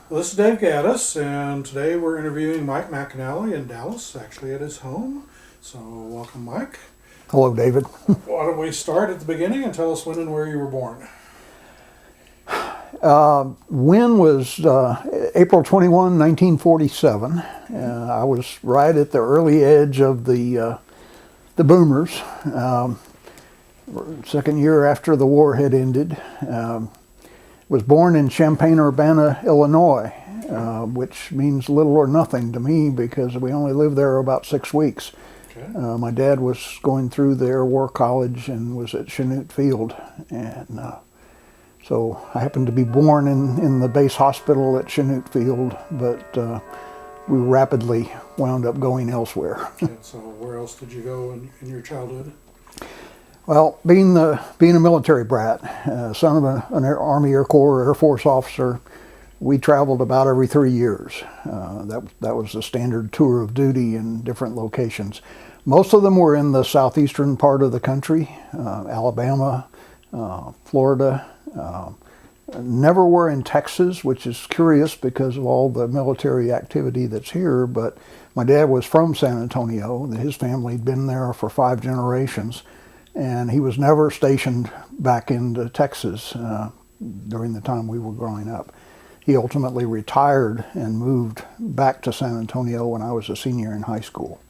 Well, this is Dave Gaddis, and today we're interviewing Mike McAnelly in Dallas, actually at his home. So, welcome, Mike. Hello, David. Why don't we start at the beginning and tell us when and where you were born? When was April 21, 1947. I was right at the early edge of the boomers. Second year after the war had ended. Was born in Champaign-Urbana, Illinois, which means little or nothing to me because we only lived there about 6 weeks. Okay. My dad was going through the Air War College and was at Chanute Field, and so I happened to be born in the base hospital at Chanute Field, but we rapidly wound up going elsewhere. Okay, so where else did you go in your childhood? Well, being a military brat, son of an Army Air Corps Air Force officer, we traveled about every 3 years. That was the standard tour of duty in different locations. Most of them were in the southeastern part of the country, Alabama, Florida. Never were in Texas, which is curious because of all the military activity that's here, but my dad was from San Antonio. His family had been there for 5 generations, and he was never stationed back into Texas during the time we were growing up. He ultimately retired and moved back to San Antonio when I was a senior in high school.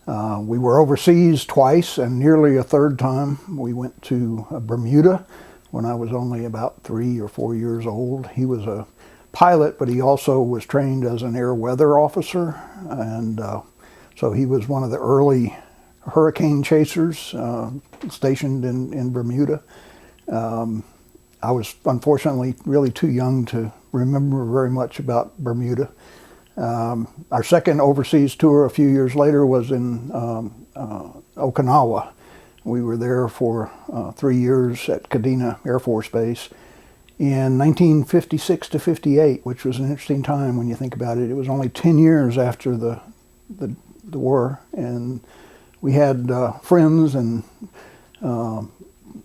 We were overseas twice, and nearly a third time we went to Bermuda when I was only about 3 or 4 years old. He was a pilot, but he also was trained as an air weather officer, and so he was one of the early hurricane chasers stationed in Bermuda. I was unfortunately really too young to remember very much about Bermuda. Our second overseas tour a few years later was in Okinawa. We were there for 3 years at Kadena Air Force Base in 1956 to 58, which was an interesting time when you think about it. It was only 10 years after the war, and we had friends and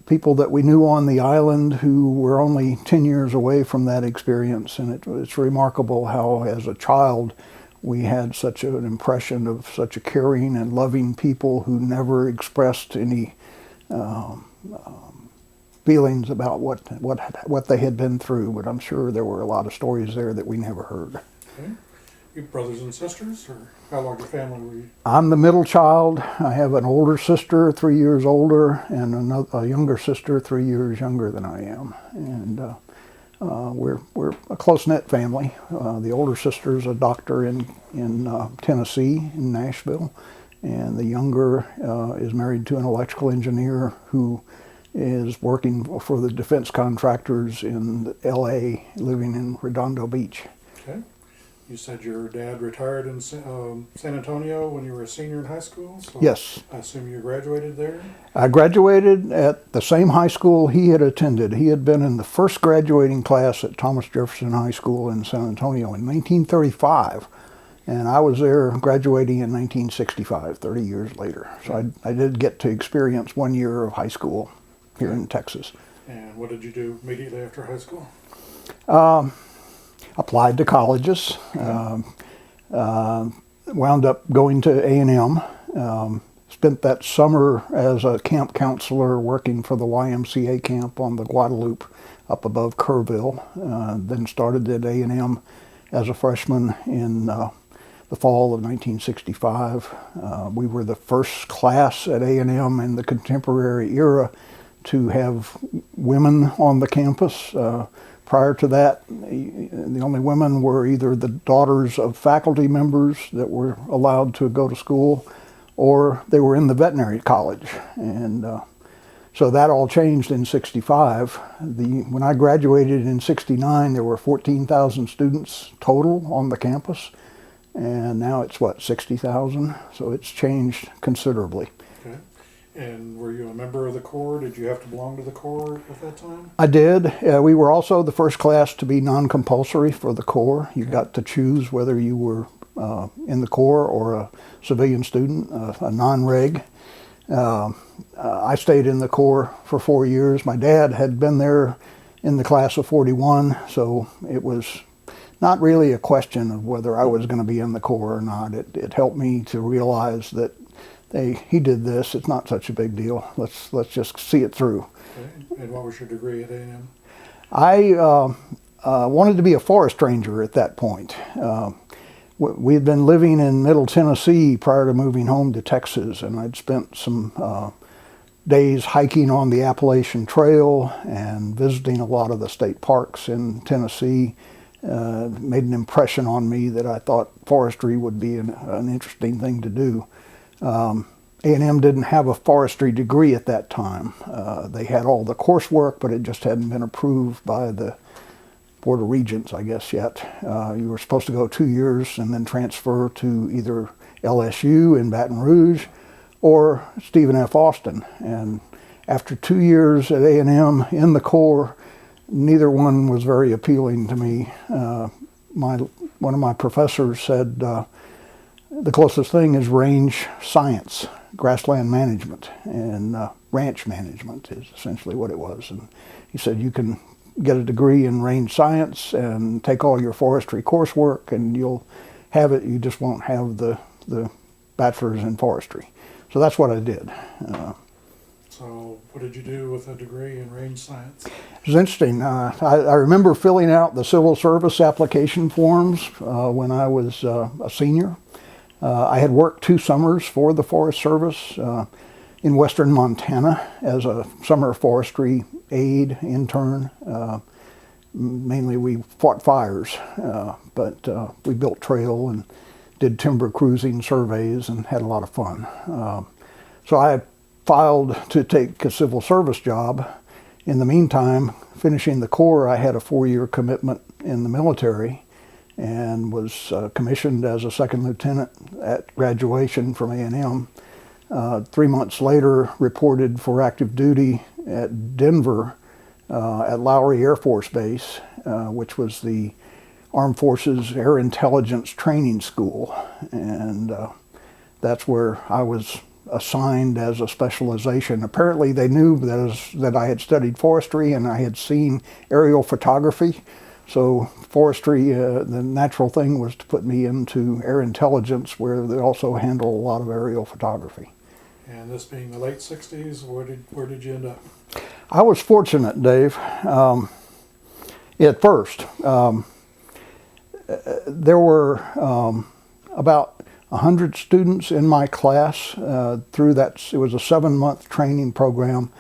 people that we knew on the island who were only 10 years away from that experience, and it's remarkable how, as a child, we had such an impression of such a caring and loving people who never expressed any feelings about what they had been through, but I'm sure there were a lot of stories there that we never heard. Okay. You brothers and sisters, or how large a family were you? I'm the middle child. I have an older sister, 3 years older, and a younger sister, 3 years younger than I am. And we're a close-knit family. The older sister is a doctor in Tennessee, in Nashville, and the younger is married to an electrical engineer who is working for the defense contractors in L.A., living in Redondo Beach. Okay. You said your dad retired in San Antonio when you were a senior in high school? So Yes. I assume you graduated there? I graduated at the same high school he had attended. He had been in the first graduating class at Thomas Jefferson High School in San Antonio in 1935, and I was there graduating in 1965, 30 years later. So I did get to experience 1 year of high school here in Texas. And what did you do immediately after high school? Applied to colleges, wound up going to A&M, spent that summer as a camp counselor working for the YMCA camp on the Guadalupe up above Kerrville, then started at A&M as a freshman in the fall of 1965. We were the first class at A&M in the contemporary era to have women on the campus. Prior to that, the only women were either the daughters of faculty members that were allowed to go to school, or they were in the veterinary college. And so that all changed in 65. When I graduated in 69, there were 14,000 students total on the campus, and now it's 60,000? So it's changed considerably. Okay. And were you a member of the Corps? Did you have to belong to the Corps at that time? I did. We were also the first class to be non-compulsory for the Corps. You got to choose whether you were in the Corps or a civilian student, a non-reg. I stayed in the Corps for 4 years. My dad had been there in the class of 41, so it was not really a question of whether I was going to be in the Corps or not. It helped me to realize that he did this. It's not such a big deal. Let's just see it through. Okay. And what was your degree at A&M? I wanted to be a forest ranger at that point. We had been living in Middle Tennessee prior to moving home to Texas, and I'd spent some days hiking on the Appalachian Trail and visiting a lot of the state parks in Tennessee. Made an impression on me that I thought forestry would be an interesting thing to do. A&M didn't have a forestry degree at that time. They had all the coursework, but it just hadn't been approved by the Board of Regents, I guess, yet. You were supposed to go 2 years and then transfer to either LSU in Baton Rouge or Stephen F. Austin. And after 2 years at A&M in the Corps, neither one was very appealing to me. One of my professors said, the closest thing is range science, grassland management, and ranch management is essentially what it was. And he said, you can get a degree in range science and take all your forestry coursework and you'll have it, you just won't have the bachelor's in forestry. So that's what I did. So what did you do with a degree in range science? It was interesting. I remember filling out the civil service application forms when I was a senior. I had worked 2 summers for the Forest Service in western Montana as a summer forestry aide, intern. Mainly we fought fires, but we built trail and did timber cruising surveys and had a lot of fun. So I filed to take a civil service job. In the meantime, finishing the Corps, I had a 4-year commitment in the military and was commissioned as a second lieutenant at graduation from A&M. 3 months later, reported for active duty at Denver at Lowry Air Force Base, which was the Armed Forces Air Intelligence Training School. And that's where I was assigned as a specialization. Apparently they knew that I had studied forestry and I had seen aerial photography. So forestry, the natural thing was to put me into air intelligence, where they also handle a lot of aerial photography. And this being the late 60s, where did you end up? I was fortunate, Dave. At first, there were about 100 students in my class through that. It was a 7-month training program.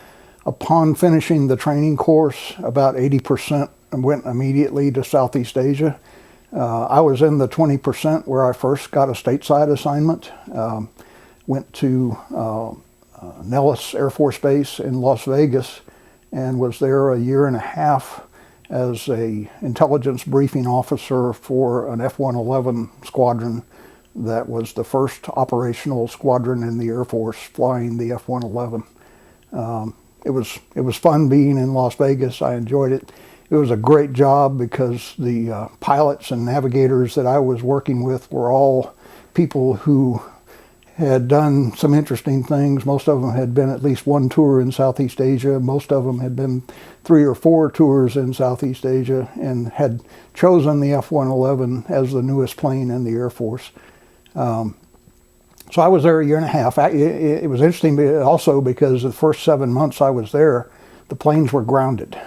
Upon finishing the training course, about 80% went immediately to Southeast Asia. I was in the 20% where I first got a stateside assignment. Went to Nellis Air Force Base in Las Vegas and was there a 1.5 years as a intelligence briefing officer for an F-111 squadron that was the first operational squadron in the Air Force flying the F-111. It was fun being in Las Vegas. I enjoyed it. It was a great job because the pilots and navigators that I was working with were all people who had done some interesting things. Most of them had been at least 1 tour in Southeast Asia. Most of them had been 3 or 4 tours in Southeast Asia and had chosen the F-111 as the newest plane in the Air Force. So I was there a 1.5 years. It was interesting also because the first 7 months I was there, the planes were grounded.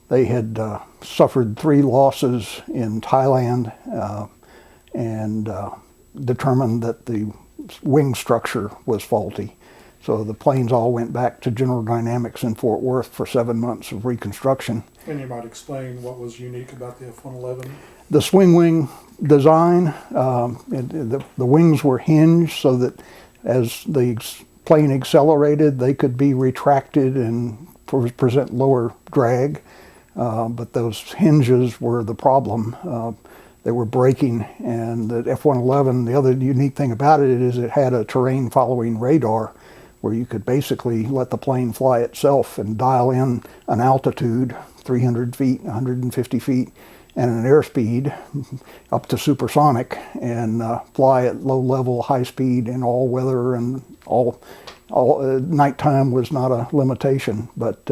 They had suffered 3 losses in Thailand and determined that the wing structure was faulty. So the planes all went back to General Dynamics in Fort Worth for 7 months of reconstruction. And you might explain what was unique about the F-111? The swing wing design, the wings were hinged so that as the plane accelerated, they could be retracted and present lower drag. But those hinges were the problem. They were breaking, and the F-111, the other unique thing about it is it had a terrain following radar where you could basically let the plane fly itself and dial in an altitude, 300 feet, 150 feet, and an airspeed up to supersonic, and fly at low level, high speed in all weather, and all nighttime was not a limitation. But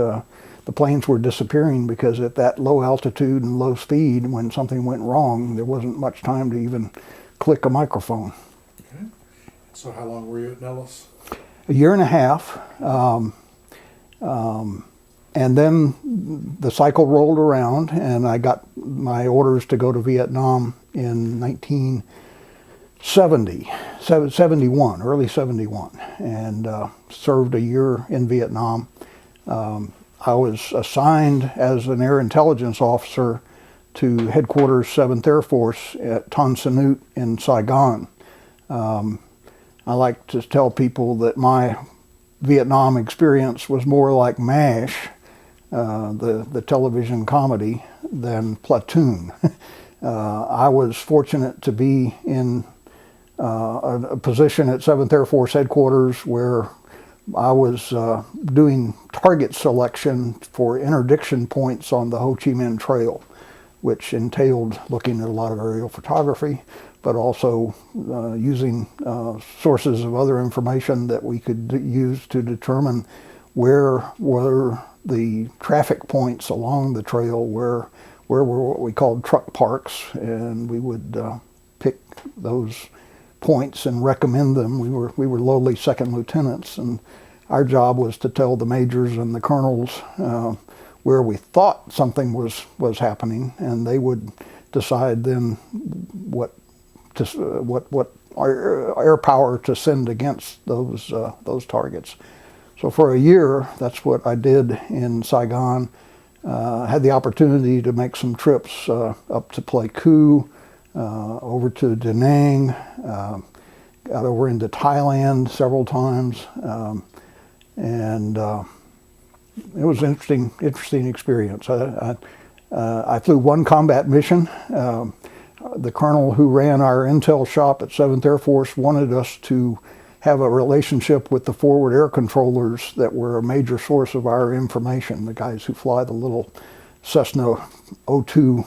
the planes were disappearing, because at that low altitude and low speed, when something went wrong, there wasn't much time to even click a microphone. Okay. So how long were you at Nellis? A year and a half. And then the cycle rolled around, and I got my orders to go to Vietnam in 1971, early 71, and served a year in Vietnam. I was assigned as an air intelligence officer to headquarters 7th Air Force at Tan Son Nhut in Saigon. I like to tell people that my Vietnam experience was more like MASH, the television comedy, than Platoon. I was fortunate to be in a position at 7th Air Force headquarters where I was doing target selection for interdiction points on the Ho Chi Minh Trail, which entailed looking at a lot of aerial photography, but also using sources of other information that we could use to determine where were the traffic points along the trail, where were what we called truck parks, and we would pick those points and recommend them. We were lowly second lieutenants, and our job was to tell the majors and the colonels where we thought something was happening, and they would decide then what air power to send against those targets. So for a year, that's what I did in Saigon. Had the opportunity to make some trips up to Pleiku, over to Da Nang, got over into Thailand several times, and it was an interesting experience. I flew one combat mission. The colonel who ran our intel shop at 7th Air Force wanted us to have a relationship with the forward air controllers that were a major source of our information, the guys who fly the little Cessna 02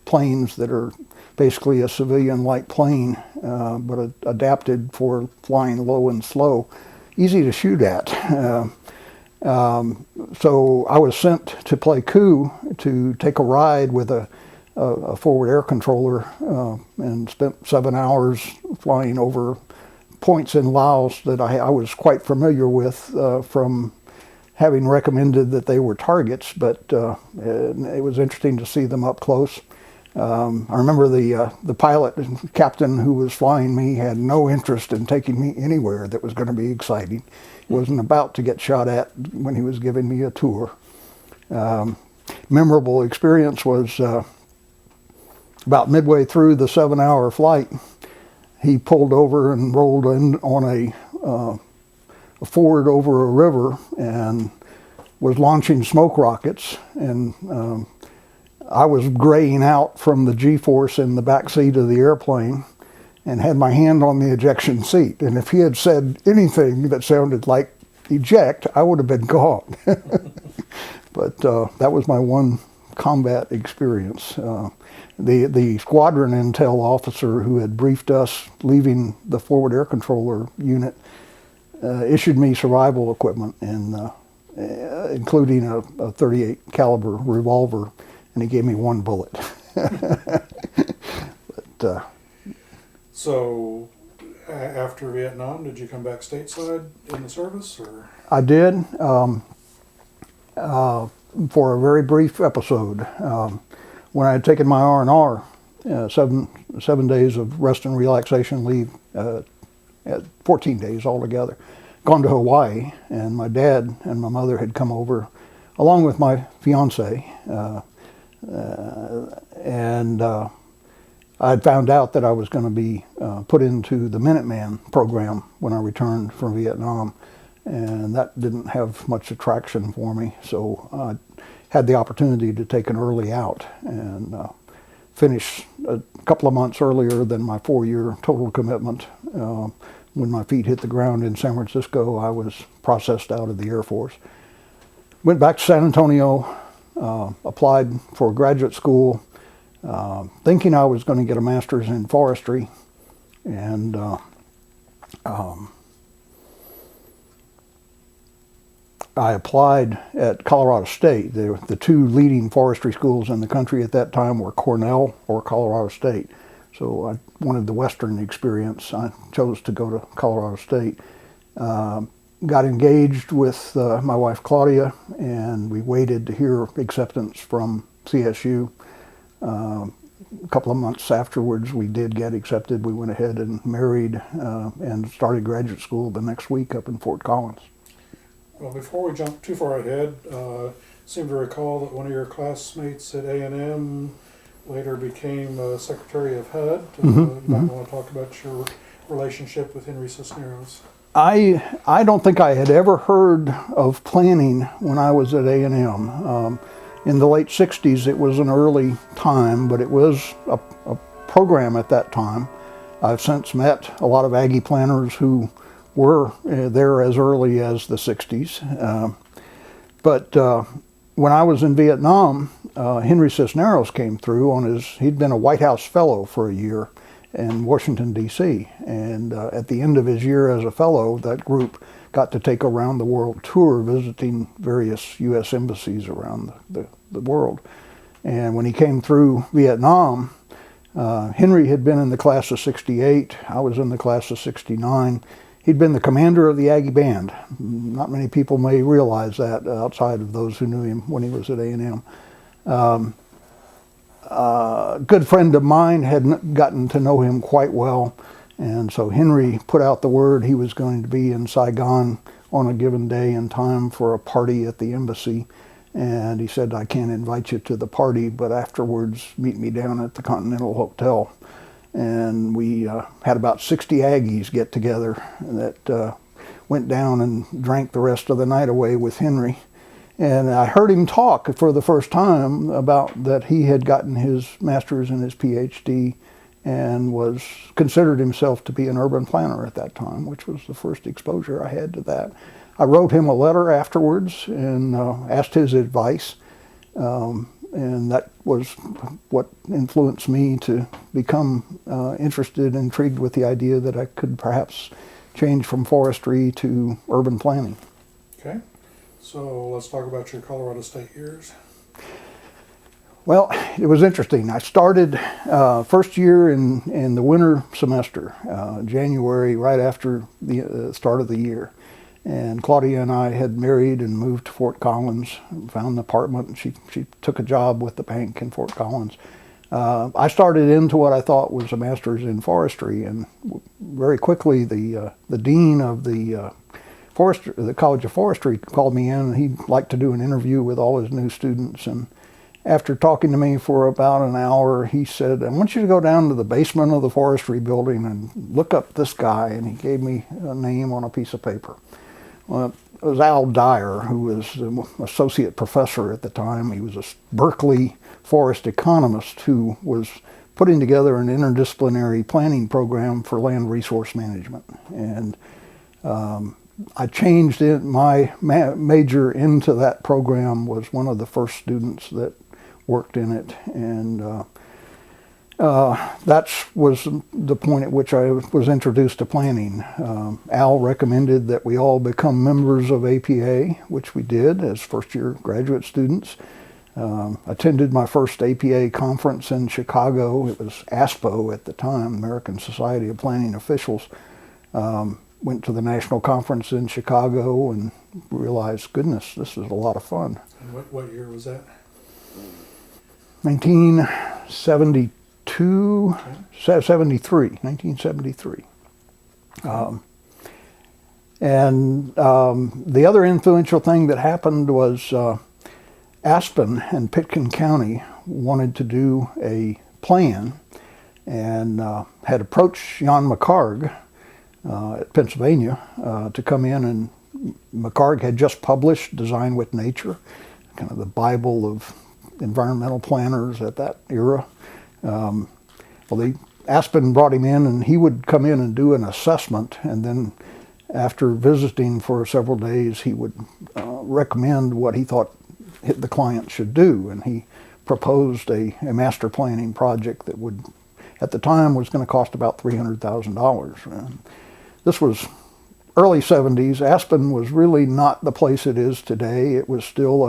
planes that are basically a civilian-like plane, but adapted for flying low and slow, easy to shoot at. So I was sent to Pleiku to take a ride with a forward air controller, and spent 7 hours flying over points in Laos that I was quite familiar with from having recommended that they were targets, but it was interesting to see them up close. I remember the pilot and captain who was flying me had no interest in taking me anywhere that was going to be exciting. He wasn't about to get shot at when he was giving me a tour. Memorable experience was about midway through the 7-hour flight, he pulled over and rolled in on a ford over a river and was launching smoke rockets, and I was graying out from the G-force in the back seat of the airplane and had my hand on the ejection seat. And if he had said anything that sounded like eject, I would have been gone. But that was my one combat experience. The squadron intel officer who had briefed us leaving the forward air controller unit issued me survival equipment, and including a .38 caliber revolver, and he gave me one bullet. But, so after Vietnam, did you come back stateside in the service, or? I did, for a very brief episode. When I had taken my R&R, 7 days of rest and relaxation leave, 14 days altogether, gone to Hawaii, and my dad and my mother had come over, along with my fiance, and I had found out that I was going to be put into the Minuteman program when I returned from Vietnam, and that didn't have much attraction for me, so I had the opportunity to take an early out and finish a couple of months earlier than my 4-year total commitment. When my feet hit the ground in San Francisco, I was processed out of the Air Force. Went back to San Antonio, applied for graduate school, thinking I was going to get a master's in forestry, and I applied at Colorado State. The two leading forestry schools in the country at that time were Cornell or Colorado State. So I wanted the Western experience. I chose to go to Colorado State. Got engaged with my wife Claudia, and we waited to hear acceptance from CSU. A couple of months afterwards, we did get accepted. We went ahead and married and started graduate school the next week up in Fort Collins. Well, before we jump too far ahead, seem to recall that one of your classmates at A&M later became Secretary of HUD. You might want to talk about your relationship with Henry Cisneros. I don't think I had ever heard of planning when I was at A&M. In the late 60s, it was an early time, but it was a program at that time. I've since met a lot of Aggie planners who were there as early as the 60s. But when I was in Vietnam, Henry Cisneros came through he'd been a White House fellow for a year in Washington, D.C. And at the end of his year as a fellow, that group got to take a round the world tour visiting various U.S. embassies around the world. And when he came through Vietnam, Henry had been in the class of 68. I was in the class of 69. He'd been the commander of the Aggie Band. Not many people may realize that outside of those who knew him when he was at A&M. A good friend of mine had gotten to know him quite well, and so Henry put out the word he was going to be in Saigon on a given day and time for a party at the embassy, and he said, I can't invite you to the party, but afterwards meet me down at the Continental Hotel. And we had about 60 Aggies get together that went down and drank the rest of the night away with Henry. And I heard him talk for the first time about that he had gotten his master's and his PhD and considered himself to be an urban planner at that time, which was the first exposure I had to that. I wrote him a letter afterwards and asked his advice. And that was what influenced me to become intrigued with the idea that I could perhaps change from forestry to urban planning. Okay, so let's talk about your Colorado State years. Well, it was interesting. I started first year in the winter semester, January, right after the start of the year. And Claudia and I had married and moved to Fort Collins, found an apartment, and she took a job with the bank in Fort Collins. I started into what I thought was a master's in forestry, and very quickly the dean of the College of Forestry called me in, and he'd like to do an interview with all his new students. And after talking to me for about an hour, he said, I want you to go down to the basement of the forestry building and look up this guy. And he gave me a name on a piece of paper. Well, it was Al Dyer, who was an associate professor at the time. He was a Berkeley forest economist who was putting together an interdisciplinary planning program for land resource management. And I changed my major into that program, was one of the first students that worked in it. And that was the point at which I was introduced to planning. Al recommended that we all become members of APA, which we did as first-year graduate students. Attended my first APA conference in Chicago. It was ASPO at the time, American Society of Planning Officials. Went to the national conference in Chicago and realized, goodness, this is a lot of fun. And what year was that? 1972. 1973. And the other influential thing that happened was Aspen and Pitkin County wanted to do a plan and had approached Jan McCarg at Pennsylvania to come in, and McCarg had just published Design with Nature, kind of the Bible of environmental planners at that era. Aspen brought him in, and he would come in and do an assessment, and then after visiting for several days, he would recommend what he thought the client should do, and he proposed a master planning project that would, at the time, was going to cost about $300,000. This was early 70s, Aspen was really not the place it is today. It was still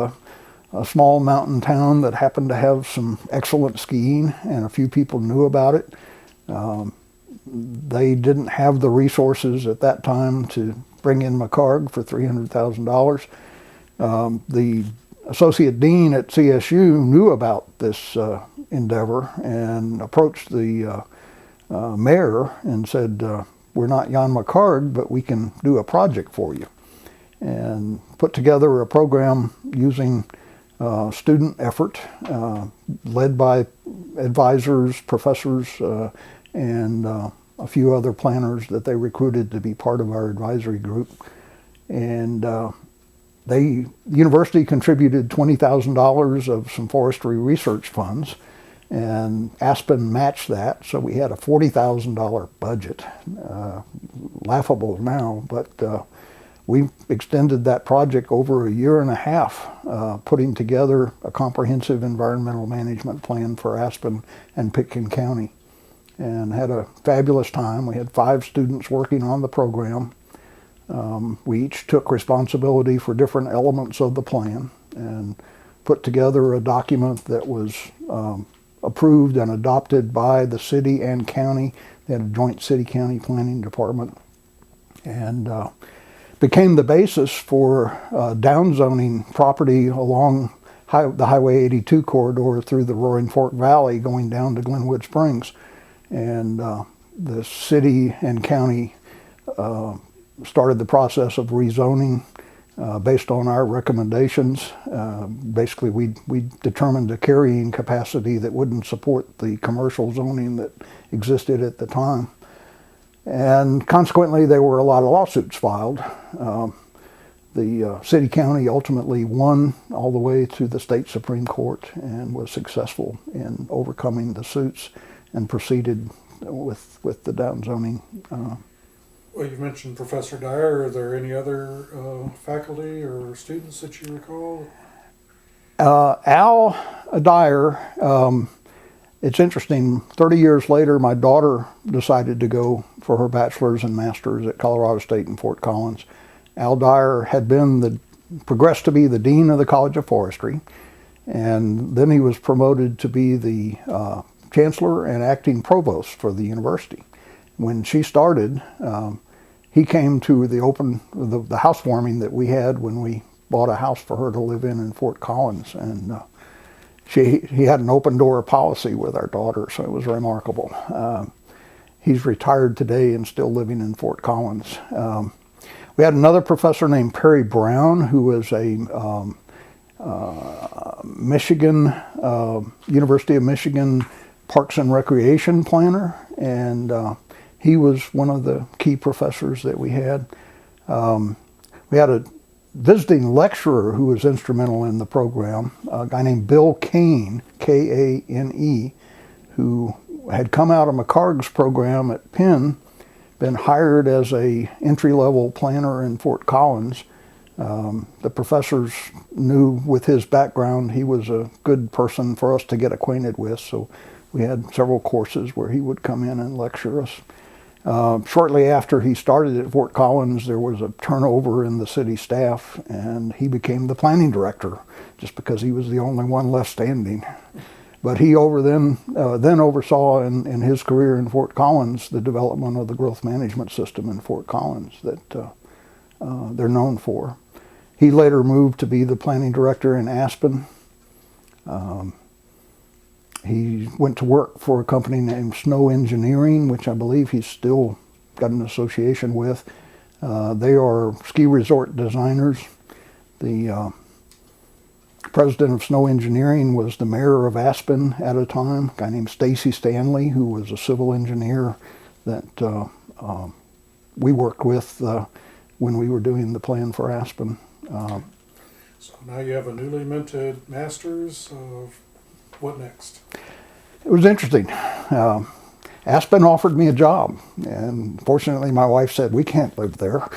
a small mountain town that happened to have some excellent skiing, and a few people knew about it. They didn't have the resources at that time to bring in McCarg for $300,000. The associate dean at CSU knew about this endeavor and approached the mayor and said, we're not Jan McCarg, but we can do a project for you. And put together a program using student effort, led by advisors, professors, and a few other planners that they recruited to be part of our advisory group. And the university contributed $20,000 of some forestry research funds, and Aspen matched that, so we had a $40,000 budget. Laughable now, but we extended that project over a year and a half, putting together a comprehensive environmental management plan for Aspen and Pitkin County, and had a fabulous time. We had 5 students working on the program. We each took responsibility for different elements of the plan and put together a document that was approved and adopted by the city and county. They had a joint city-county planning department, and became the basis for downzoning property along the Highway 82 corridor through the Roaring Fork Valley going down to Glenwood Springs. And the city and county started the process of rezoning based on our recommendations. Basically, we determined a carrying capacity that wouldn't support the commercial zoning that existed at the time. And consequently, there were a lot of lawsuits filed. The city-county ultimately won all the way to the state Supreme Court and was successful in overcoming the suits and proceeded with the downzoning. Well, you mentioned Professor Dyer. Are there any other faculty or students that you recall? Al Dyer, it's interesting, 30 years later, my daughter decided to go for her bachelor's and master's at Colorado State in Fort Collins. Al Dyer had progressed to be the dean of the College of Forestry, and then he was promoted to be the chancellor and acting provost for the university. When she started, he came to the housewarming that we had when we bought a house for her to live in Fort Collins, and he had an open door policy with our daughter, so it was remarkable. He's retired today and still living in Fort Collins. We had another professor named Perry Brown, who was a University of Michigan Parks and Recreation planner, and he was one of the key professors that we had. We had a visiting lecturer who was instrumental in the program, a guy named Bill Kane, Kane, who had come out of McCarg's program at Penn, been hired as a entry-level planner in Fort Collins. The professors knew with his background he was a good person for us to get acquainted with, so we had several courses where he would come in and lecture us. Shortly after he started at Fort Collins, there was a turnover in the city staff, and he became the planning director just because he was the only one left standing. But he then oversaw in his career in Fort Collins the development of the growth management system in Fort Collins that they're known for. He later moved to be the planning director in Aspen. He went to work for a company named Snow Engineering, which I believe he's still got an association with. They are ski resort designers. The president of Snow Engineering was the mayor of Aspen at a time, a guy named Stacy Stanley, who was a civil engineer that we worked with when we were doing the plan for Aspen. So now you have a newly minted master's. What next? It was interesting. Aspen offered me a job, and fortunately my wife said, we can't live there.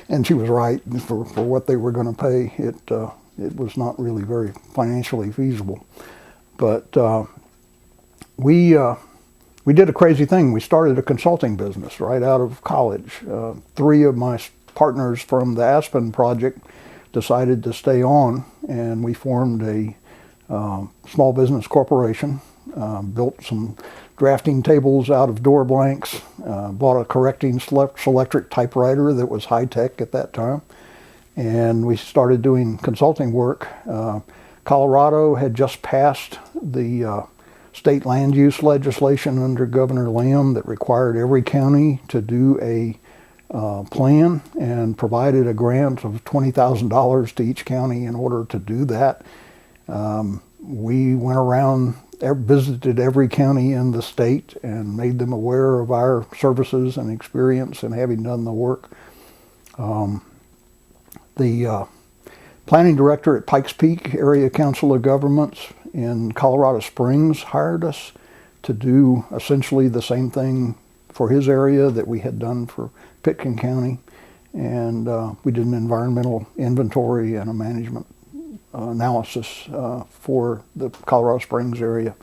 And she was right. For what they were going to pay, it was not really very financially feasible. But we we did a crazy thing. We started a consulting business right out of college. Three of my partners from the Aspen project decided to stay on, and we formed a small business corporation, built some drafting tables out of door blanks, bought a correcting selectric typewriter that was high tech at that time, and we started doing consulting work. Colorado had just passed the state land use legislation under Governor Lamb that required every county to do a plan and provided a grant of $20,000 to each county in order to do that. We went around, visited every county in the state and made them aware of our services and experience in having done the work. The planning director at Pikes Peak Area Council of Governments in Colorado Springs hired us to do essentially the same thing for his area that we had done for Pitkin County. And we did an environmental inventory and a management analysis for the Colorado Springs area.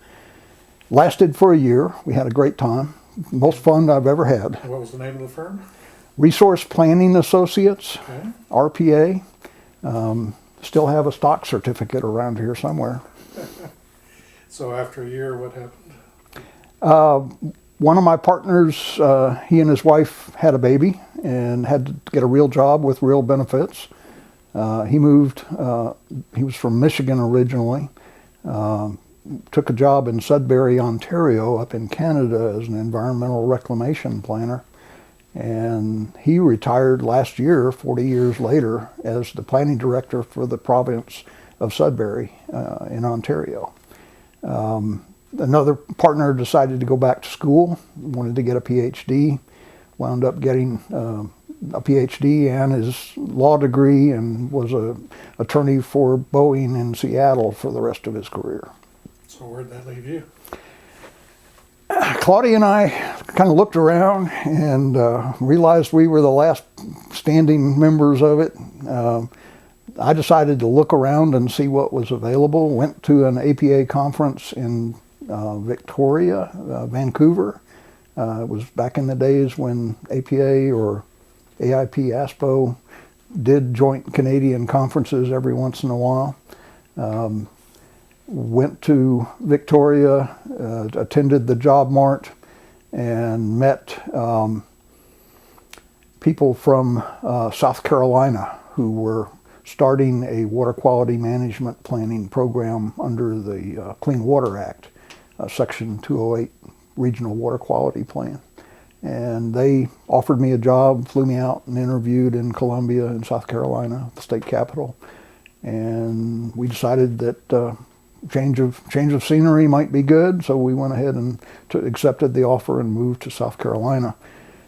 Lasted for a year. We had a great time. Most fun I've ever had. What was the name of the firm? Resource Planning Associates, Okay. RPA. Still have a stock certificate around here somewhere. So after a year, what happened? One of my partners, he and his wife had a baby and had to get a real job with real benefits. He moved, he was from Michigan originally, took a job in Sudbury, Ontario, up in Canada as an environmental reclamation planner. And he retired last year, 40 years later, as the planning director for the province of Sudbury in Ontario. Another partner decided to go back to school, wanted to get a PhD, wound up getting a PhD and his law degree, and was an attorney for Boeing in Seattle for the rest of his career. So where'd that leave you? Claudia and I kind of looked around and realized we were the last standing members of it. I decided to look around and see what was available. Went to an APA conference in Victoria, Vancouver. It was back in the days when APA or AIP ASPO did joint Canadian conferences every once in a while. Went to Victoria, attended the Job Mart, and met people from South Carolina who were starting a water quality management planning program under the Clean Water Act, Section 208 Regional Water Quality Plan. And they offered me a job, flew me out and interviewed in Columbia in South Carolina, the state capital. And we decided that change of scenery might be good, so we went ahead and accepted the offer and moved to South Carolina.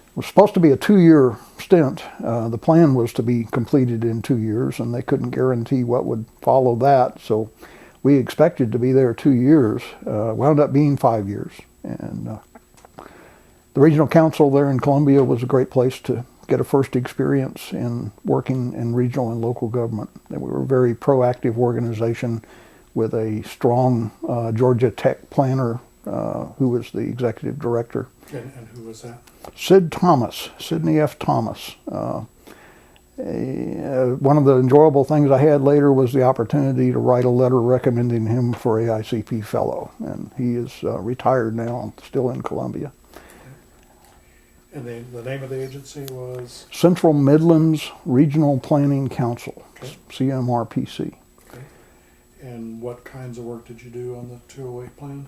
It was supposed to be a 2-year stint. The plan was to be completed in 2 years, and they couldn't guarantee what would follow that, so we expected to be there 2 years. Wound up being 5 years. And the regional council there in Columbia was a great place to get a first experience in working in regional and local government. And we were a very proactive organization with a strong Georgia Tech planner who was the executive director. And who was that? Sidney F. Thomas. One of the enjoyable things I had later was the opportunity to write a letter recommending him for AICP Fellow. And he is retired now, still in Columbia. And the name of the agency was? Central Midlands Regional Planning Council, Okay. CMRPC. Okay. And what kinds of work did you do on the 208 plan?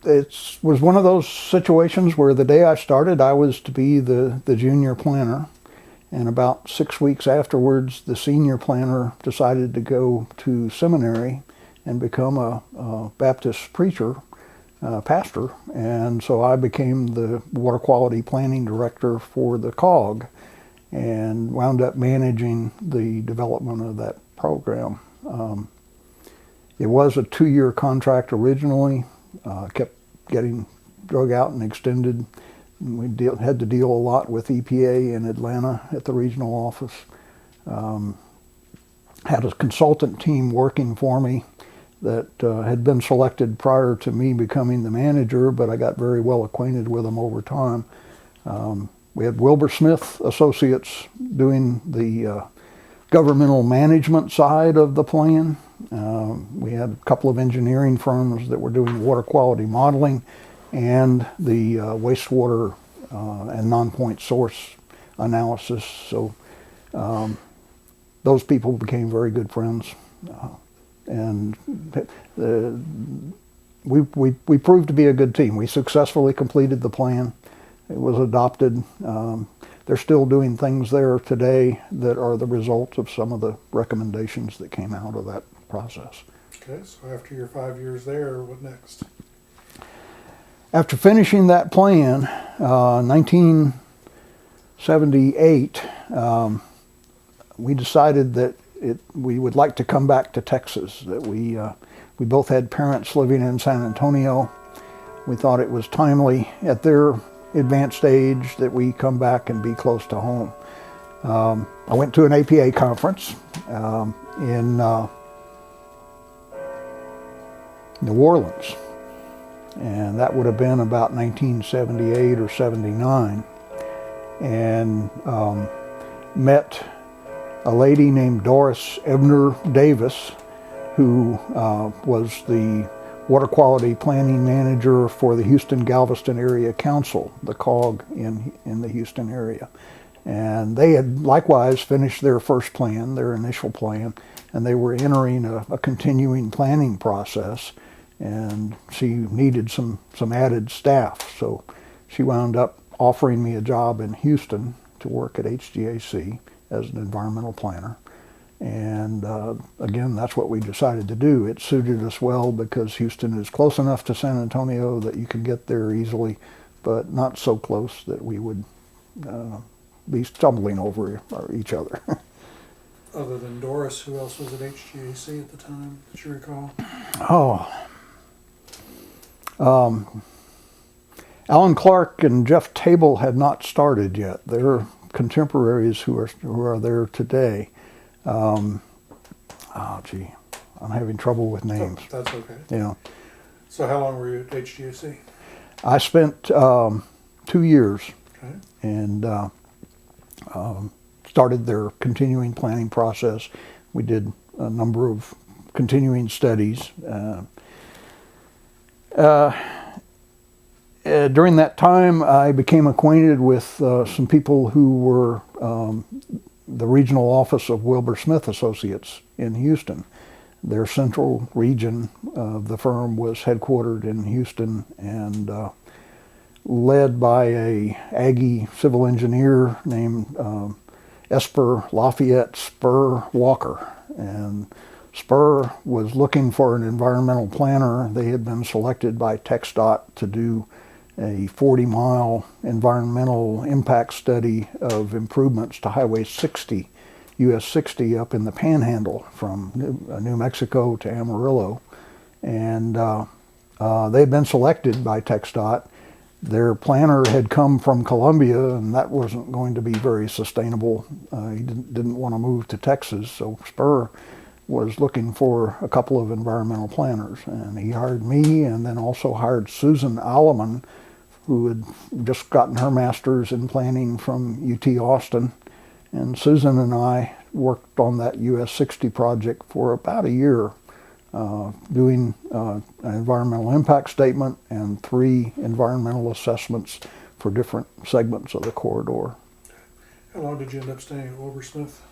It was one of those situations where the day I started, I was to be the junior planner. And about 6 weeks afterwards, the senior planner decided to go to seminary and become a Baptist preacher, pastor. And so I became the water quality planning director for the COG and wound up managing the development of that program. It was a 2-year contract originally. Kept getting drug out and extended. And we had to deal a lot with EPA in Atlanta at the regional office. Had a consultant team working for me that had been selected prior to me becoming the manager, but I got very well acquainted with them over time. We had Wilbur Smith Associates doing the governmental management side of the plan. We had a couple of engineering firms that were doing water quality modeling and the wastewater and non-point source analysis. So those people became very good friends. And we proved to be a good team. We successfully completed the plan. It was adopted. They're still doing things there today that are the result of some of the recommendations that came out of that process. Okay, so after your 5 years there, what next? After finishing that plan, 1978, we decided that we would like to come back to Texas. That we both had parents living in San Antonio. We thought it was timely at their advanced age that we come back and be close to home. I went to an APA conference in New Orleans, and that would have been about 1978 or 79, and met a lady named Doris Ebner Davis, who was the water quality planning manager for the Houston-Galveston Area Council, the COG in the Houston area. And they had likewise finished their first plan, their initial plan, and they were entering a continuing planning process, and she needed some added staff. So she wound up offering me a job in Houston to work at HGAC as an environmental planner. And again, that's what we decided to do. It suited us well because Houston is close enough to San Antonio that you can get there easily, but not so close that we would be stumbling over each other. Other than Doris, who else was at HGAC at the time that you recall? Alan Clark and Jeff Table had not started yet. They're contemporaries who are there today. I'm having trouble with names. Oh, that's okay. Yeah. So how long were you at HGAC? I spent 2 years, Okay. and started their continuing planning process. We did a number of continuing studies. During that time, I became acquainted with some people who were the regional office of Wilbur Smith Associates in Houston. Their central region of the firm was headquartered in Houston and led by a Aggie civil engineer named Esper Lafayette Spur Walker. And Spur was looking for an environmental planner. They had been selected by TxDOT to do a 40-mile environmental impact study of improvements to Highway 60, US 60, up in the Panhandle from New Mexico to Amarillo. And they'd been selected by TxDOT. Their planner had come from Colombia, and that wasn't going to be very sustainable. He didn't want to move to Texas, so Spur was looking for a couple of environmental planners. And he hired me, and then also hired Susan Alleman, who had just gotten her master's in planning from UT Austin. And Susan and I worked on that US 60 project for about a year, doing an environmental impact statement and 3 environmental assessments for different segments of the corridor. How long did you end up staying at Wilbur Smith?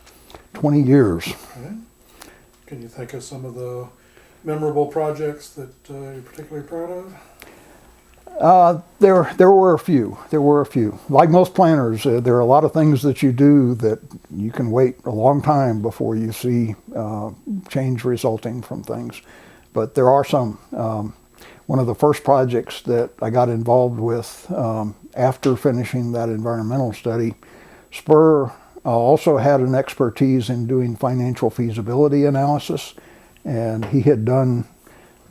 20 years. Okay. Can you think of some of the memorable projects that you're particularly proud of? There were a few. There were a few. Like most planners, there are a lot of things that you do that you can wait a long time before you see change resulting from things. But there are some. One of the first projects that I got involved with after finishing that environmental study, Spur also had an expertise in doing financial feasibility analysis, and he had done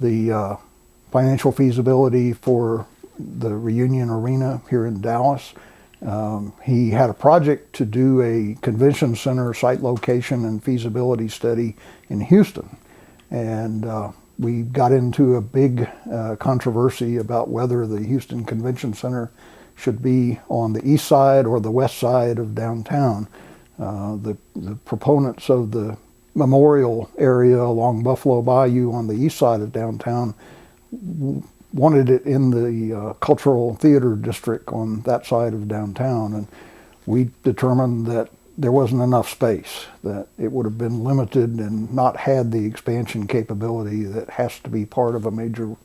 the financial feasibility for the Reunion Arena here in Dallas. He had a project to do a convention center site location and feasibility study in Houston. And we got into a big controversy about whether the Houston Convention Center should be on the east side or the west side of downtown. The proponents of the memorial area along Buffalo Bayou on the east side of downtown wanted it in the cultural theater district on that side of downtown, and we determined that there wasn't enough space, that it would have been limited and not had the expansion capability that has to be part of a major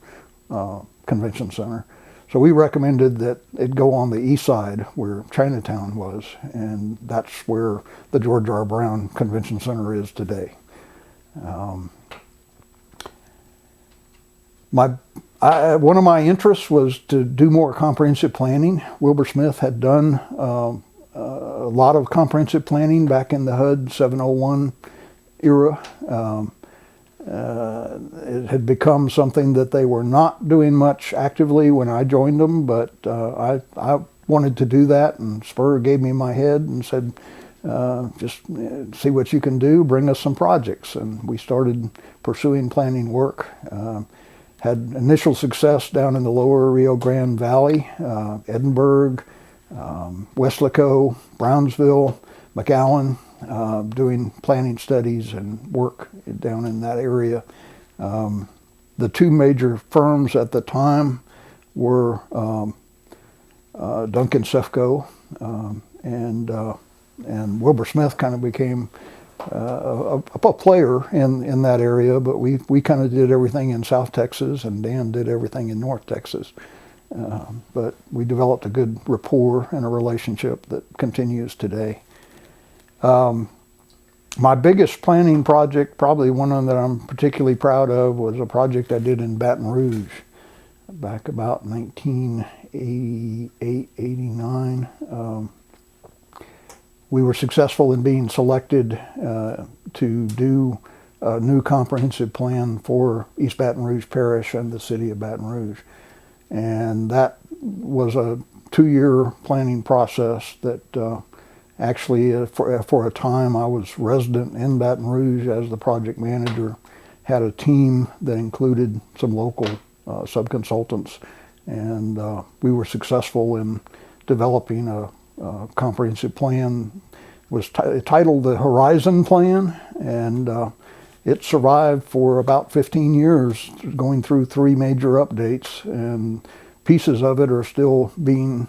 convention center. So we recommended that it go on the east side where Chinatown was, and that's where the George R. Brown Convention Center is today. One of my interests was to do more comprehensive planning. Wilbur Smith had done a lot of comprehensive planning back in the HUD 701 era. It had become something that they were not doing much actively when I joined them, but I wanted to do that, and Spur gave me my head and said, just see what you can do, bring us some projects. And we started pursuing planning work. Had initial success down in the lower Rio Grande Valley, Edinburgh, Weslaco, Brownsville, McAllen, doing planning studies and work down in that area. The two major firms at the time were Duncan Sefco and Wilbur Smith kind of became a player in that area, but we kind of did everything in South Texas, and Dan did everything in North Texas. But we developed a good rapport and a relationship that continues today. My biggest planning project, probably one that I'm particularly proud of, was a project I did in Baton Rouge back about 1988, 89. We were successful in being selected to do a new comprehensive plan for East Baton Rouge Parish and the city of Baton Rouge. And that was a 2-year planning process that actually, for a time, I was resident in Baton Rouge as the project manager, had a team that included some local sub-consultants, and we were successful in developing a comprehensive plan. It was titled the Horizon Plan, and it survived for about 15 years, going through 3 major updates, and pieces of it are still being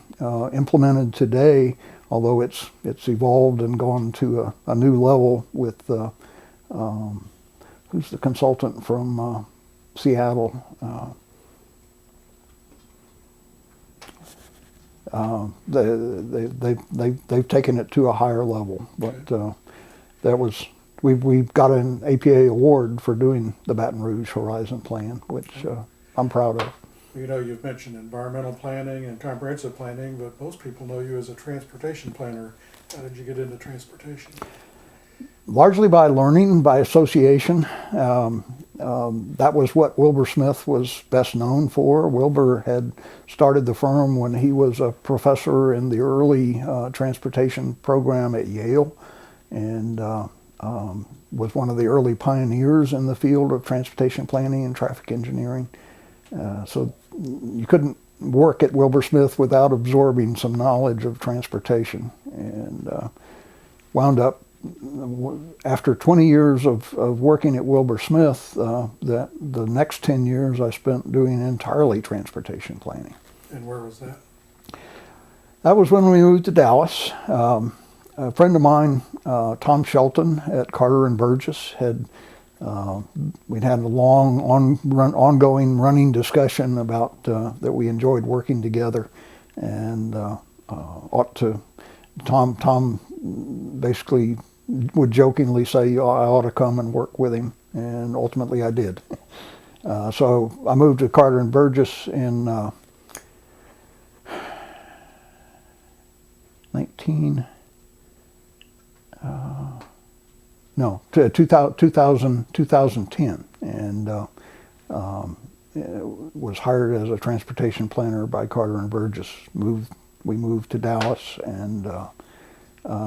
implemented today, although it's evolved and gone to a new level with who's the consultant from Seattle? They've taken it to a higher level, but that was we got an APA award for doing the Baton Rouge Horizon Plan, which I'm proud of. You know, you've mentioned environmental planning and comprehensive planning, but most people know you as a transportation planner. How did you get into transportation? Largely by learning, by association. That was what Wilbur Smith was best known for. Wilbur had started the firm when he was a professor in the early transportation program at Yale, and was one of the early pioneers in the field of transportation planning and traffic engineering. So you couldn't work at Wilbur Smith without absorbing some knowledge of transportation, and wound up, after 20 years of working at Wilbur Smith, that the next 10 years I spent doing entirely transportation planning. And where was that? That was when we moved to Dallas. A friend of mine, Tom Shelton at Carter and Burgess, we'd had a long ongoing running discussion about that we enjoyed working together, and Tom basically would jokingly say, I ought to come and work with him, and ultimately I did. So I moved to Carter and Burgess in 2010, and was hired as a transportation planner by Carter and Burgess. We moved to Dallas and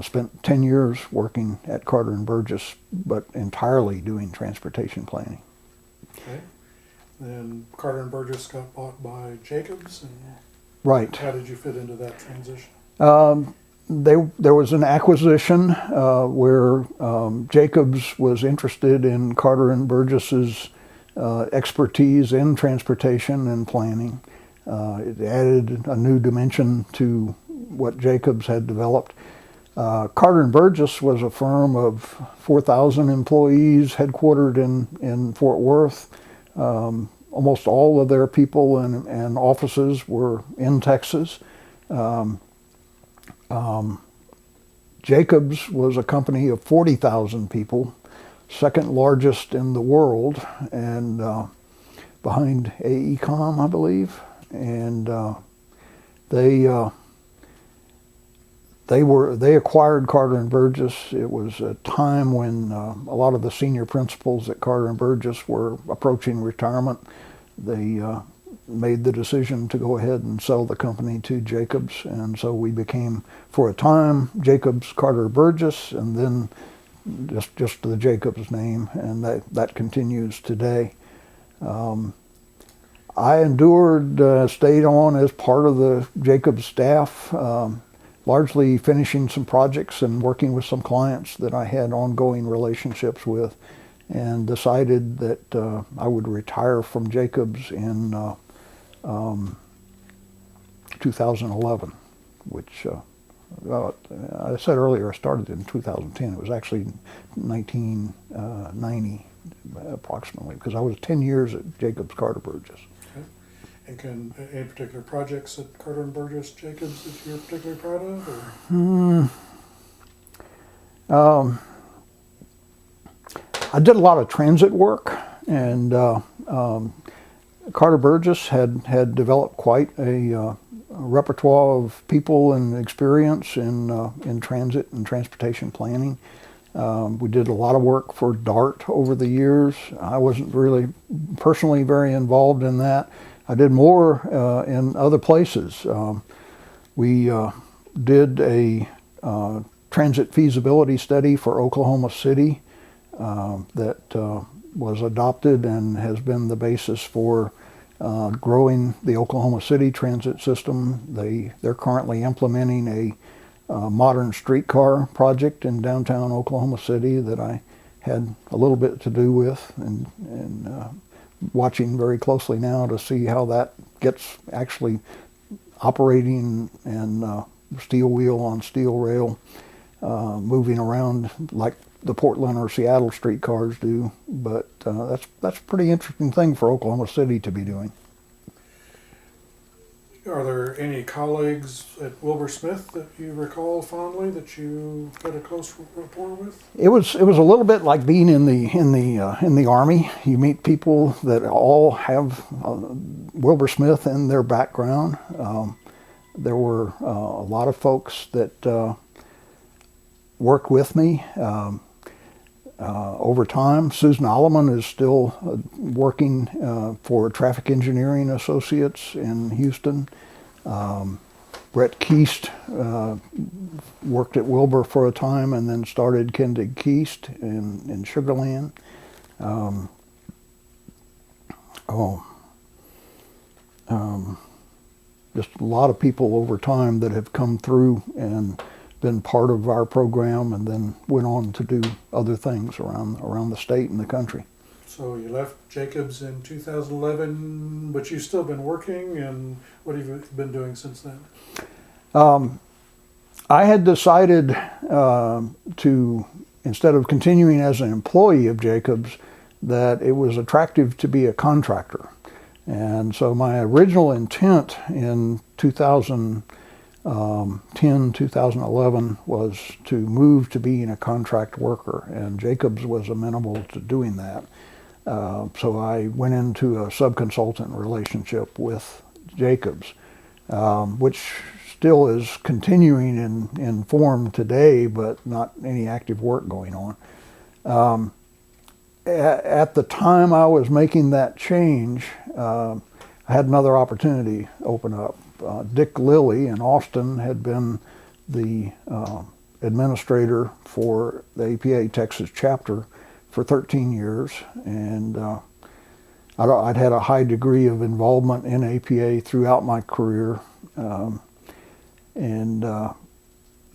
spent 10 years working at Carter and Burgess, but entirely doing transportation planning. Okay. Then Carter and Burgess got bought by Jacobs, and Right. how did you fit into that transition? There was an acquisition where Jacobs was interested in Carter and Burgess's expertise in transportation and planning. It added a new dimension to what Jacobs had developed. Carter and Burgess was a firm of 4,000 employees headquartered in Fort Worth. Almost all of their people and offices were in Texas. Jacobs was a company of 40,000 people, second largest in the world, and behind AECOM, I believe. And they acquired Carter and Burgess. It was a time when a lot of the senior principals at Carter and Burgess were approaching retirement. They made the decision to go ahead and sell the company to Jacobs, and so we became, for a time, Jacobs Carter Burgess, and then just the Jacobs name, and that continues today. I endured, stayed on as part of the Jacobs staff, largely finishing some projects and working with some clients that I had ongoing relationships with, and decided that I would retire from Jacobs in 2011, which I said earlier I started in 2010. It was actually 1990 approximately, because I was 10 years at Jacobs Carter Burgess. Okay. And can any particular projects at Carter and Burgess Jacobs that you're particularly proud of? Or? I did a lot of transit work, and Carter Burgess had developed quite a repertoire of people and experience in transit and transportation planning. We did a lot of work for DART over the years. I wasn't really personally very involved in that. I did more in other places. We did a transit feasibility study for Oklahoma City that was adopted and has been the basis for growing the Oklahoma City transit system. They're currently implementing a modern streetcar project in downtown Oklahoma City that I had a little bit to do with, and watching very closely now to see how that gets actually operating, and steel wheel on steel rail, moving around like the Portland or Seattle streetcars do. But that's a pretty interesting thing for Oklahoma City to be doing. Are there any colleagues at Wilbur Smith that you recall fondly that you had a close rapport with? It was a little bit like being in the Army. You meet people that all have Wilbur Smith in their background. There were a lot of folks that worked with me over time. Susan Alleman is still working for Traffic Engineering Associates in Houston. Brett Keast worked at Wilbur for a time and then started Kendig Keast in Sugar Land. Just a lot of people over time that have come through and been part of our program, and then went on to do other things around the state and the country. So you left Jacobs in 2011, but you've still been working, and what have you been doing since then? I had decided to, instead of continuing as an employee of Jacobs, that it was attractive to be a contractor. And so my original intent in 2010, 2011 was to move to being a contract worker, and Jacobs was amenable to doing that. So I went into a subconsultant relationship with Jacobs, which still is continuing in form today, but not any active work going on. At the time I was making that change, I had another opportunity open up. Dick Lilly in Austin had been the administrator for the APA Texas chapter for 13 years, and I'd had a high degree of involvement in APA throughout my career. And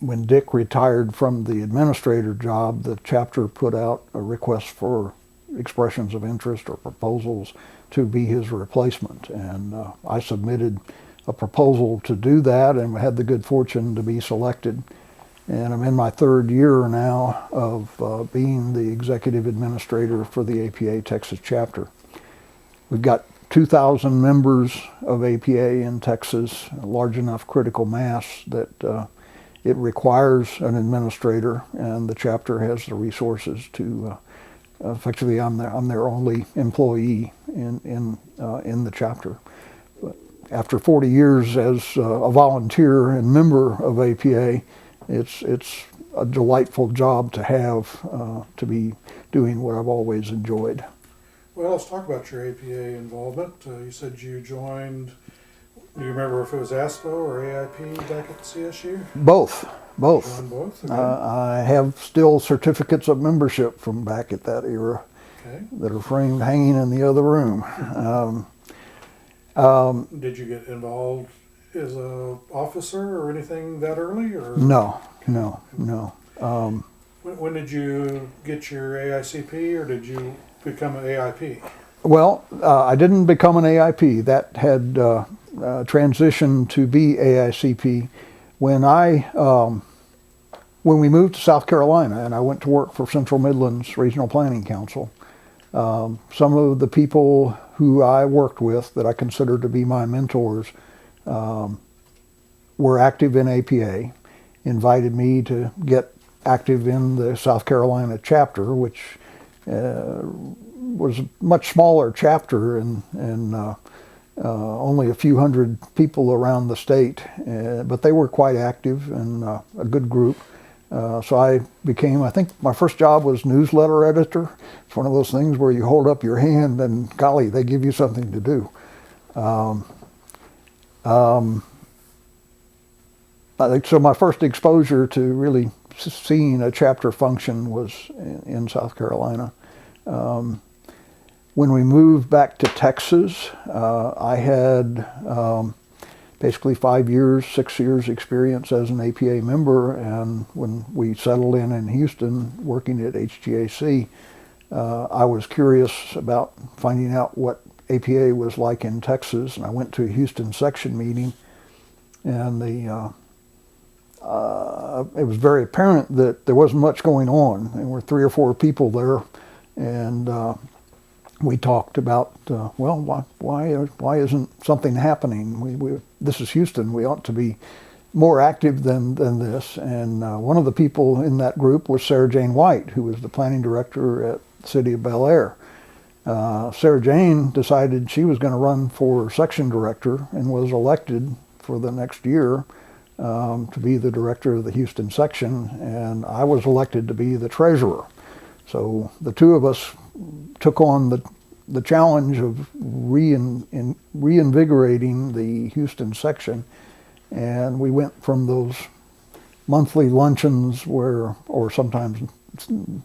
when Dick retired from the administrator job, the chapter put out a request for expressions of interest or proposals to be his replacement. And I submitted a proposal to do that and had the good fortune to be selected. And I'm in my third year now of being the executive administrator for the APA Texas chapter. We've got 2,000 members of APA in Texas, a large enough critical mass that it requires an administrator, and the chapter has the resources to effectively, I'm their only employee in the chapter. But after 40 years as a volunteer and member of APA, it's a delightful job to have, to be doing what I've always enjoyed. Well, let's talk about your APA involvement. You said you joined, do you remember if it was ASPO or AIP back at CSU? Both. Joined both? Okay. I have still certificates of membership from back at that era Okay. that are framed hanging in the other room. Did you get involved as a officer or anything that early? Or No. when did you get your AICP, or did you become an AIP? Well, I didn't become an AIP. That had transitioned to be AICP when we moved to South Carolina, and I went to work for Central Midlands Regional Planning Council. Some of the people who I worked with that I consider to be my mentors were active in APA, invited me to get active in the South Carolina chapter, which was a much smaller chapter and only a few hundred people around the state, but they were quite active and a good group. So I became, I think my first job was newsletter editor. It's one of those things where you hold up your hand and golly, they give you something to do. I think so my first exposure to really seeing a chapter function was in South Carolina. When we moved back to Texas, I had basically 6 years experience as an APA member, and when we settled in Houston working at HGAC, I was curious about finding out what APA was like in Texas, and I went to a Houston section meeting, and it was very apparent that there wasn't much going on. There were 3 or 4 people there, and we talked about, why isn't something happening? This is Houston. We ought to be more active than this. And one of the people in that group was Sarah Jane White, who was the planning director at the City of Bel Air. Sarah Jane decided she was going to run for section director and was elected for the next year to be the director of the Houston section, and I was elected to be the treasurer. So the two of us took on the challenge of reinvigorating the Houston section, and we went from those monthly luncheons or sometimes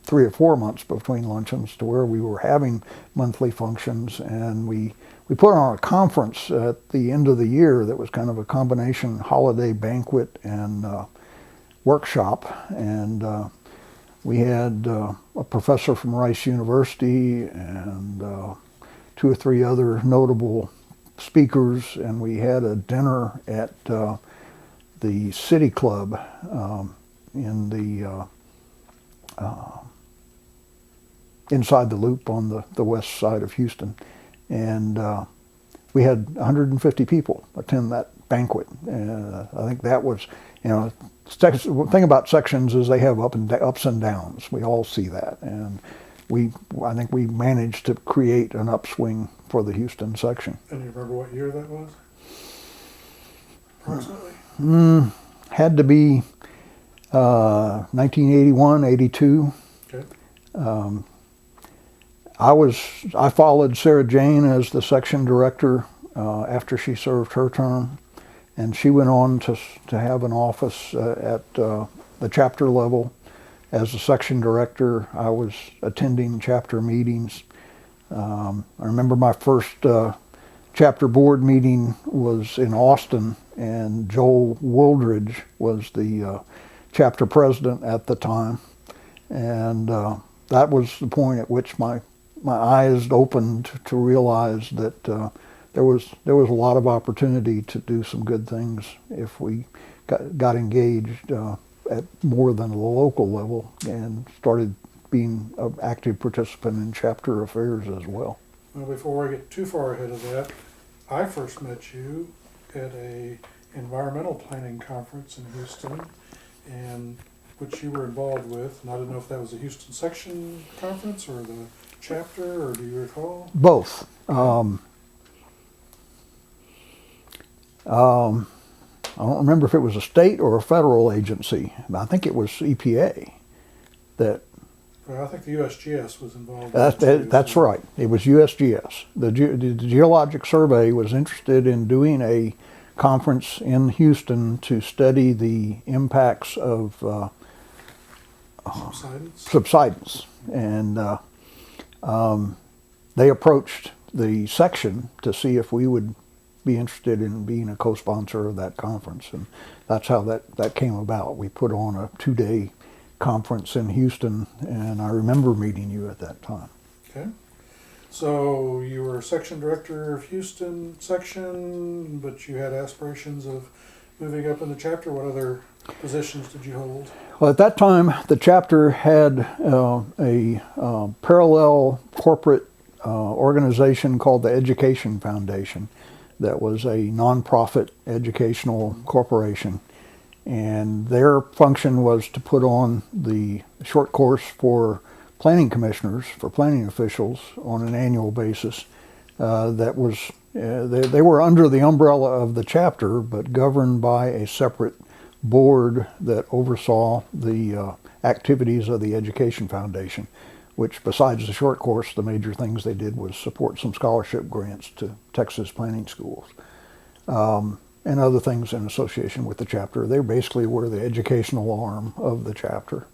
3 or 4 months between luncheons to where we were having monthly functions, and we put on a conference at the end of the year that was kind of a combination holiday banquet and workshop, and we had a professor from Rice University and 2 or 3 other notable speakers, and we had a dinner at the City Club in the inside the Loop on the west side of Houston, and we had 150 people attend that banquet. I think that was, the thing about sections is they have ups and downs. We all see that, and I think we managed to create an upswing for the Houston section. And you remember what year that was? Approximately? Had to be 1981, 82. Okay. I followed Sarah Jane as the section director after she served her term, and she went on to have an office at the chapter level. As the section director, I was attending chapter meetings. I remember my first chapter board meeting was in Austin, and Joel Wooldridge was the chapter president at the time, and that was the point at which my eyes opened to realize that there was a lot of opportunity to do some good things if we got engaged at more than the local level and started being an active participant in chapter affairs as well. Well, before I get too far ahead of that, I first met you at a environmental planning conference in Houston, and which you were involved with. And I didn't know if that was a Houston section conference or the chapter, or do you recall? Both. I don't remember if it was a state or a federal agency. I think it was EPA that. Well, I think the USGS was involved. That's right. It was USGS. The Geologic Survey was interested in doing a conference in Houston to study the impacts of subsidence. And they approached the section to see if we would be interested in being a co-sponsor of that conference. And that's how that came about. We put on a 2-day conference in Houston, and I remember meeting you at that time. Okay. So you were section director of Houston section, but you had aspirations of moving up in the chapter. What other positions did you hold? Well, at that time, the chapter had a parallel corporate organization called the Education Foundation that was a nonprofit educational corporation. And their function was to put on the short course for planning commissioners, for planning officials on an annual basis. That was, they were under the umbrella of the chapter, but governed by a separate board that oversaw the activities of the Education Foundation, which besides the short course, the major things they did was support some scholarship grants to Texas planning schools. And other things in association with the chapter. They basically were the educational arm of the chapter.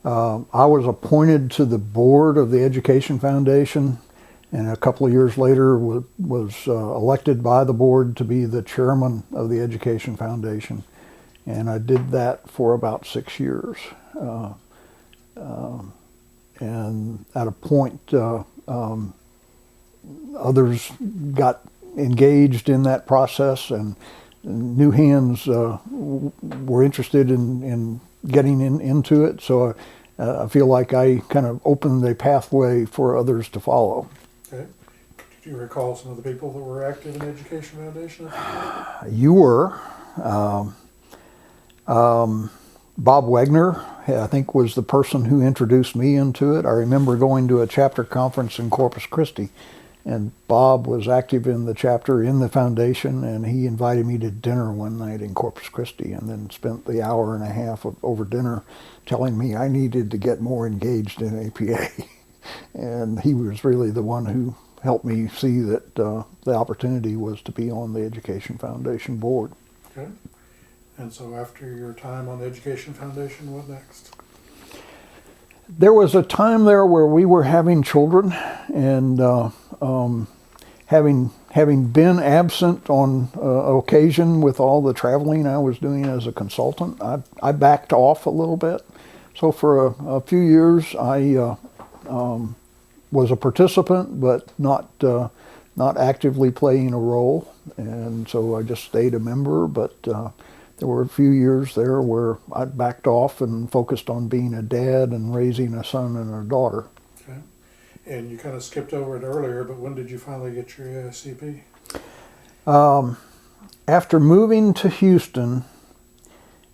I was appointed to the board of the Education Foundation, and a couple of years later was elected by the board to be the chairman of the Education Foundation. And I did that for about 6 years. And at a point, others got engaged in that process, and new hands were interested in getting into it. So I feel like I kind of opened a pathway for others to follow. Okay. Do you recall some of the people that were active in the Education Foundation at the time? You were. Bob Wagner, I think, was the person who introduced me into it. I remember going to a chapter conference in Corpus Christi, and Bob was active in the chapter, in the foundation, and he invited me to dinner one night in Corpus Christi, and then spent the hour and a half over dinner telling me I needed to get more engaged in APA. And he was really the one who helped me see that the opportunity was to be on the Education Foundation board. Okay. And so after your time on the Education Foundation, what next? There was a time there where we were having children, and having been absent on occasion with all the traveling I was doing as a consultant, I backed off a little bit. So for a few years, I was a participant, but not actively playing a role, and so I just stayed a member. But there were a few years there where I backed off and focused on being a dad and raising a son and a daughter. Okay. And you kind of skipped over it earlier, but when did you finally get your AICP? After moving to Houston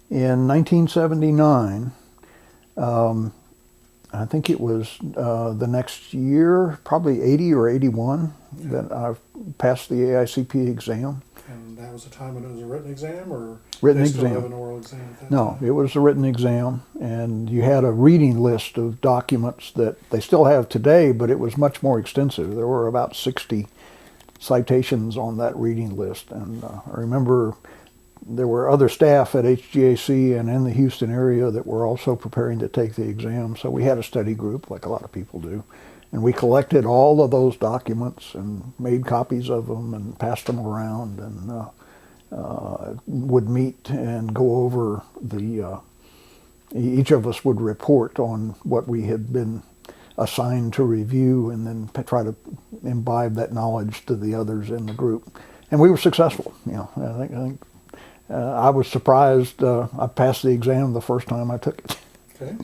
in 1979, I think it was the next year, probably 80 or 81, that I passed the AICP exam. And that was a time when it was a written exam, or written they exam. still have an oral exam at that No, time? it was a written exam, and you had a reading list of documents that they still have today, but it was much more extensive. There were about 60 citations on that reading list, and I remember there were other staff at HGAC and in the Houston area that were also preparing to take the exam, so we had a study group, like a lot of people do, And we collected all of those documents and made copies of them and passed them around, and would meet and go over each of us would report on what we had been assigned to review, and then try to imbibe that knowledge to the others in the group. And we were successful. I think I was surprised. I passed the exam the first time I took it. Okay.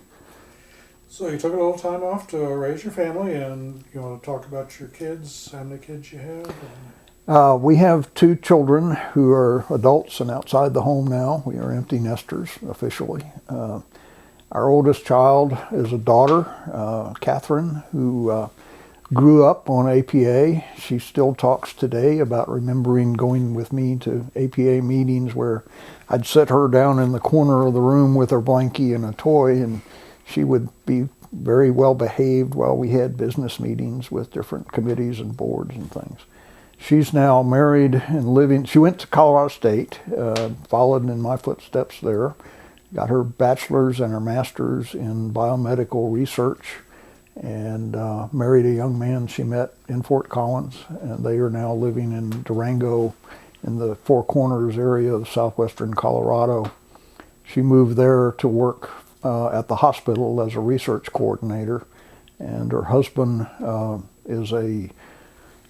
So you took a little time off to raise your family, and you want to talk about your kids, how many kids you have? We have 2 children who are adults and outside the home now. We are empty nesters officially. Our oldest child is a daughter, Catherine, who grew up on APA. She still talks today about remembering going with me to APA meetings where I'd sit her down in the corner of the room with her blankie and a toy, and she would be very well behaved while we had business meetings with different committees and boards and things. She's now married and living. She went to Colorado State, followed in my footsteps there, got her bachelor's and her master's in biomedical research, and married a young man she met in Fort Collins, and they are now living in Durango in the Four Corners area of southwestern Colorado. She moved there to work at the hospital as a research coordinator, and her husband is a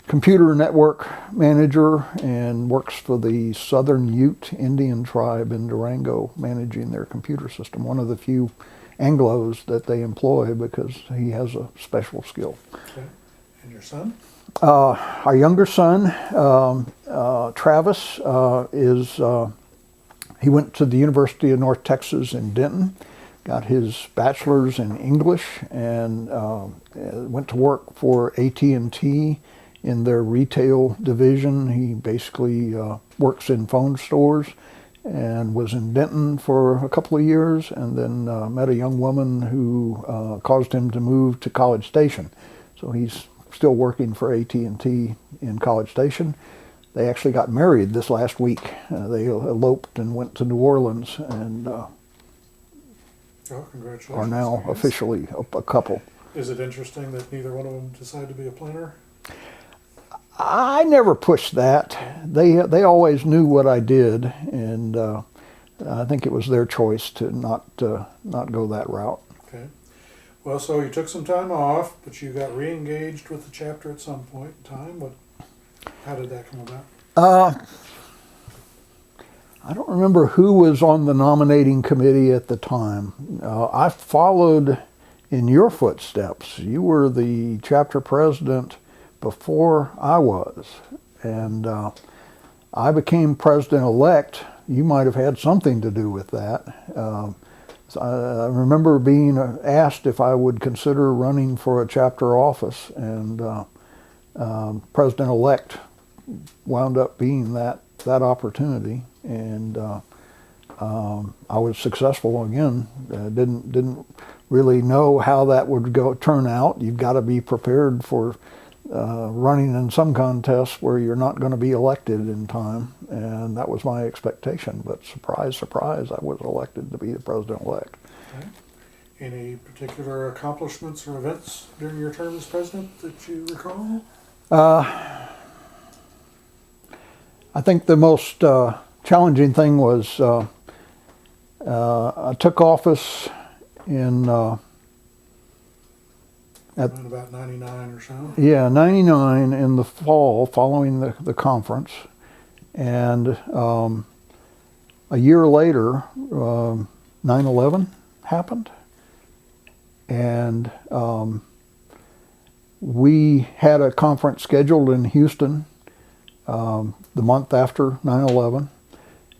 computer network manager and works for the Southern Ute Indian tribe in Durango, managing their computer system. One of the few Anglos that they employ because he has a special skill. Okay. And your son? Our younger son, Travis, he went to the University of North Texas in Denton, got his bachelor's in English, and went to work for AT&T in their retail division. He basically works in phone stores, and was in Denton for a couple of years, and then met a young woman who caused him to move to College Station. So he's still working for AT&T in College Station. They actually got married this last week. They eloped and went to New Orleans, and Congratulations. are now officially a couple. Is it interesting that neither one of them decided to be a planner? I never pushed that. They always knew what I did, and I think it was their choice to not go that route. Okay. Well, so you took some time off, but you got re-engaged with the chapter at some point in time. How did that come about? I don't remember who was on the nominating committee at the time. I followed in your footsteps. You were the chapter president before I was, and I became president-elect. You might have had something to do with that. So I remember being asked if I would consider running for a chapter office, and president-elect wound up being that opportunity, and I was successful again. Didn't really know how that would turn out. You've got to be prepared for running in some contests where you're not going to be elected in time, and that was my expectation. But surprise, surprise, I was elected to be the president-elect. Okay. Any particular accomplishments or events during your term as president that you recall? I think the most challenging thing was I took office in Around about 99 or so? Yeah, 99 in the fall following the conference. And a year later, 9/11 happened. And we had a conference scheduled in Houston the month after 9/11.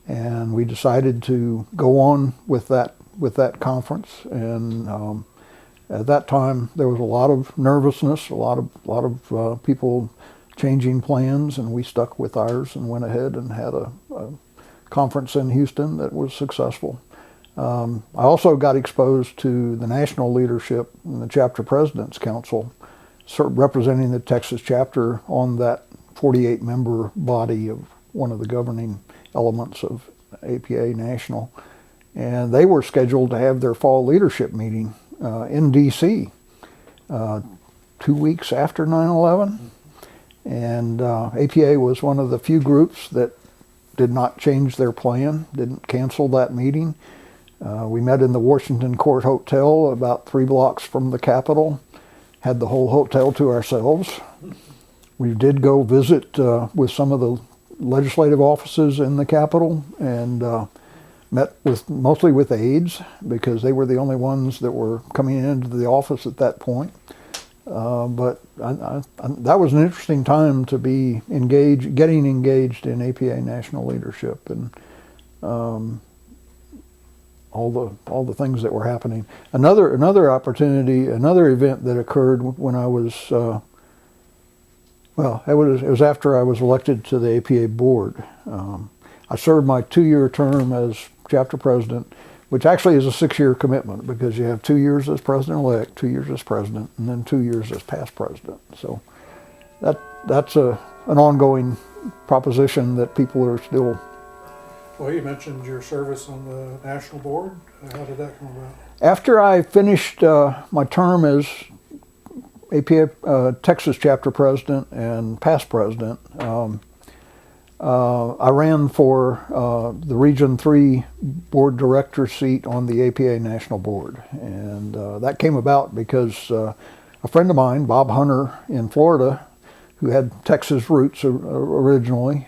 And we decided to go on with that conference. And at that time, there was a lot of nervousness, a lot of people changing plans, and we stuck with ours and went ahead and had a conference in Houston that was successful. I also got exposed to the national leadership in the Chapter President's Council, representing the Texas chapter on that 48-member body of one of the governing elements of APA National. And they were scheduled to have their fall leadership meeting in D.C. 2 weeks after 9/11. And APA was one of the few groups that did not change their plan, didn't cancel that meeting. We met in the Washington Court Hotel about 3 blocks from the Capitol, had the whole hotel to ourselves. We did go visit with some of the legislative offices in the Capitol and met mostly with aides because they were the only ones that were coming into the office at that point. But that was an interesting time to be getting engaged in APA national leadership and all the things that were happening. Another opportunity, another event that occurred when I was it was after I was elected to the APA board. I served my 2-year term as chapter president, which actually is a 6-year commitment because you have 2 years as president-elect, 2 years as president, and then 2 years as past president. So that's an ongoing proposition that people are still. Well, you mentioned your service on the national board. How did that come about? After I finished my term as APA Texas chapter president and past president, I ran for the Region 3 board director seat on the APA National Board. And that came about because a friend of mine, Bob Hunter in Florida, who had Texas roots originally,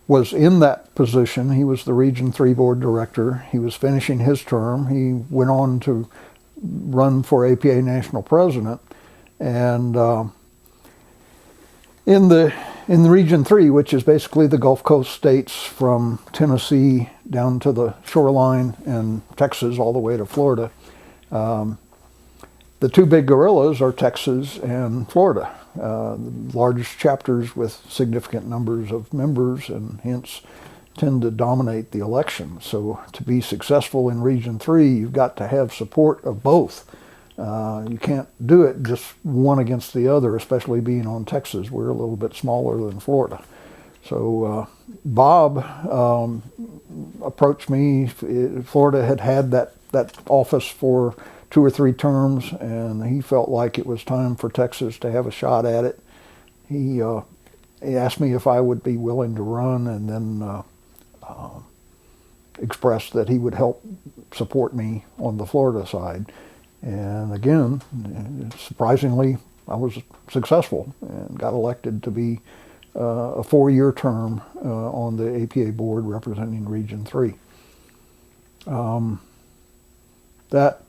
was in that position. He was the Region 3 board director. He was finishing his term. He went on to run for APA national president. And in the Region 3, which is basically the Gulf Coast states from Tennessee down to the shoreline and Texas all the way to Florida, the 2 big gorillas are Texas and Florida, the largest chapters with significant numbers of members and hence tend to dominate the election. So to be successful in Region 3, you've got to have support of both. You can't do it just one against the other, especially being on Texas. We're a little bit smaller than Florida. So Bob approached me. Florida had that office for 2 or 3 terms, and he felt like it was time for Texas to have a shot at it. He asked me if I would be willing to run, and then expressed that he would help support me on the Florida side. And again, surprisingly, I was successful and got elected to be a 4-year term on the APA board representing Region 3. That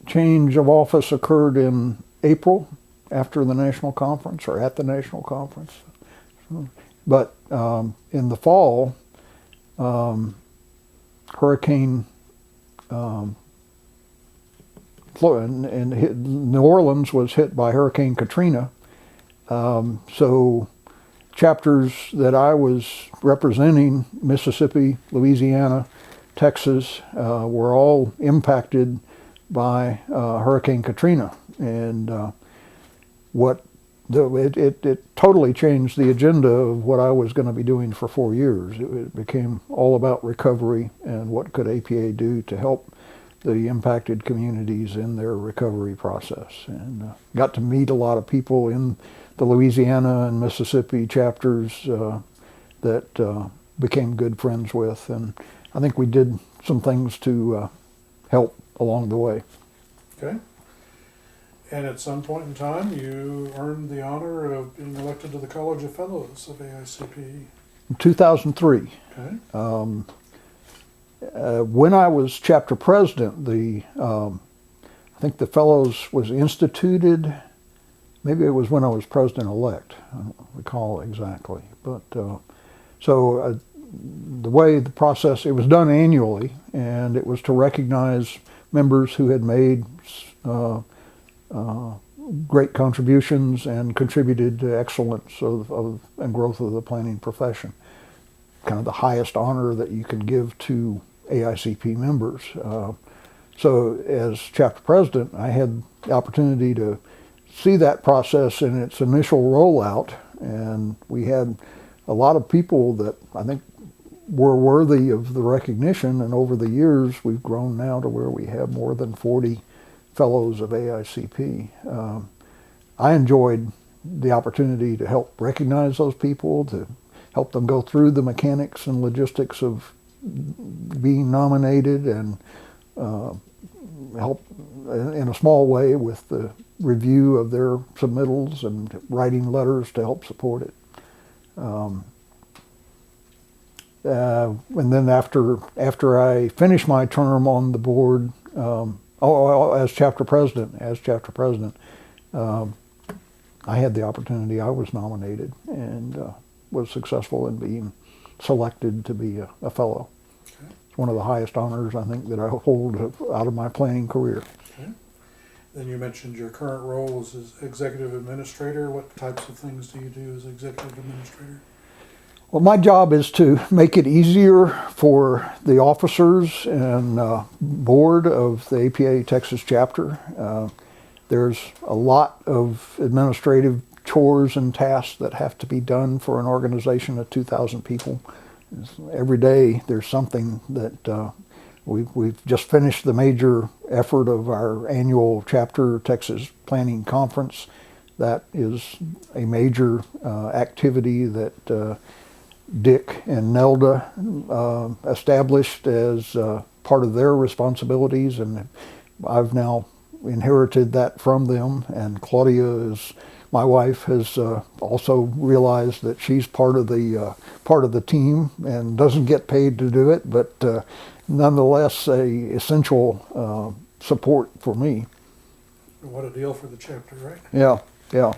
change of office occurred in April after the national conference, or at the national conference. But in the fall, Hurricane New Orleans was hit by Hurricane Katrina. So chapters that I was representing, Mississippi, Louisiana, Texas, were all impacted by Hurricane Katrina. And it totally changed the agenda of what I was going to be doing for 4 years. It became all about recovery and what could APA do to help the impacted communities in their recovery process. And got to meet a lot of people in the Louisiana and Mississippi chapters that became good friends with. And I think we did some things to help along the way. Okay. And at some point in time, you earned the honor of being elected to the College of Fellows of AICP. In 2003. Okay. When I was chapter president, I think the Fellows was instituted. Maybe it was when I was president-elect. I don't recall exactly. But the way the process, it was done annually, and it was to recognize members who had made great contributions and contributed to excellence and growth of the planning profession. Kind of the highest honor that you can give to AICP members. So as chapter president, I had the opportunity to see that process in its initial rollout, and we had a lot of people that I think were worthy of the recognition, and over the years we've grown now to where we have more than 40 fellows of AICP. I enjoyed the opportunity to help recognize those people, to help them go through the mechanics and logistics of being nominated, and help in a small way with the review of their submittals and writing letters to help support it. And then after I finished my term on the board, as chapter president, I had the opportunity. I was nominated and was successful in being selected to be a fellow. Okay. It's one of the highest honors I think that I hold out of my planning career. Okay. Then you mentioned your current role as executive administrator. What types of things do you do as executive administrator? Well, my job is to make it easier for the officers and board of the APA Texas chapter. There's a lot of administrative chores and tasks that have to be done for an organization of 2,000 people. Every day there's something that we've just finished the major effort of our annual Chapter Texas Planning Conference. That is a major activity that Dick and Nelda established as part of their responsibilities, and I've now inherited that from them. And Claudia, my wife, has also realized that she's part of the team and doesn't get paid to do it, but nonetheless a essential support for me. What a deal for the chapter, right? Yeah, yeah.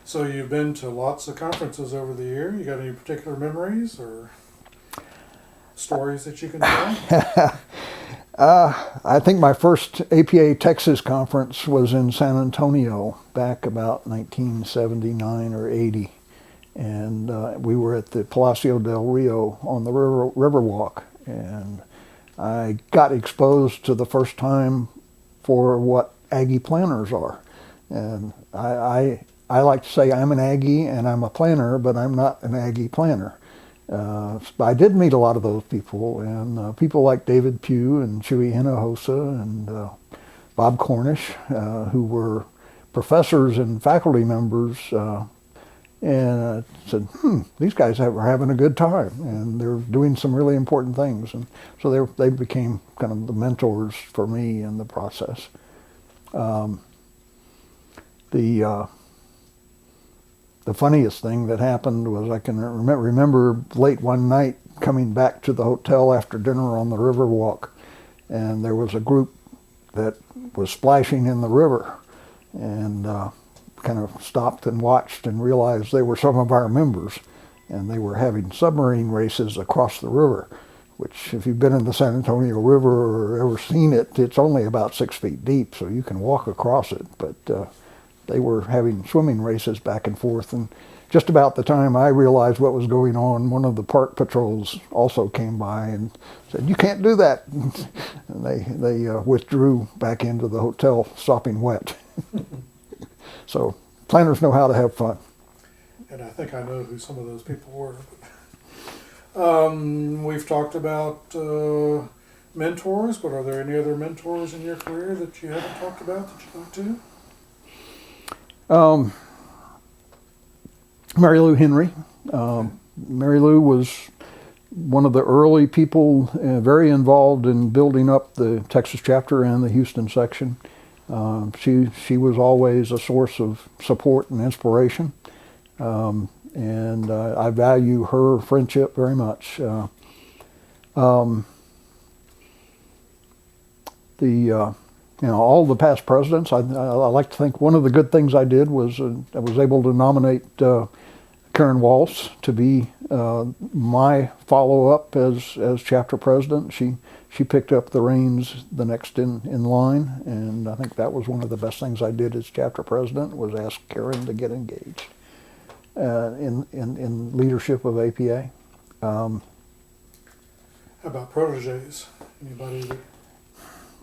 So you've been to lots of conferences over the year. You got any particular memories or stories that you can tell? I think my first APA Texas conference was in San Antonio back about 1979 or 80. And we were at the Palacio del Rio on the Riverwalk. And I got exposed to the first time for what Aggie planners are. And I like to say I'm an Aggie and I'm a planner, but I'm not an Aggie planner. I did meet a lot of those people, and people like David Pugh and Chewy Hinojosa and Bob Cornish, who were professors and faculty members, and said, these guys are having a good time, and they're doing some really important things. And so they became kind of the mentors for me in the process. The funniest thing that happened was I can remember late one night coming back to the hotel after dinner on the Riverwalk, and there was a group that was splashing in the river, and kind of stopped and watched and realized they were some of our members, and they were having submarine races across the river, which if you've been in the San Antonio River or ever seen it, it's only about 6 feet deep, so you can walk across it, but they were having swimming races back and forth, and just about the time I realized what was going on, one of the park patrols also came by and said, "You can't do that." And they withdrew back into the hotel, sopping wet. So planners know how to have fun. And I think I know who some of those people were. We've talked about mentors, but are there any other mentors in your career that you haven't talked about that you'd like to? Mary Lou Henry. Mary Lou was one of the early people very involved in building up the Texas chapter and the Houston section. She was always a source of support and inspiration, and I value her friendship very much. All the past presidents, I like to think one of the good things I did was I was able to nominate Karen Walsh to be my follow-up as chapter president. She picked up the reins the next in line, and I think that was one of the best things I did as chapter president, was ask Karen to get engaged in leadership of APA. How about proteges? Anybody that...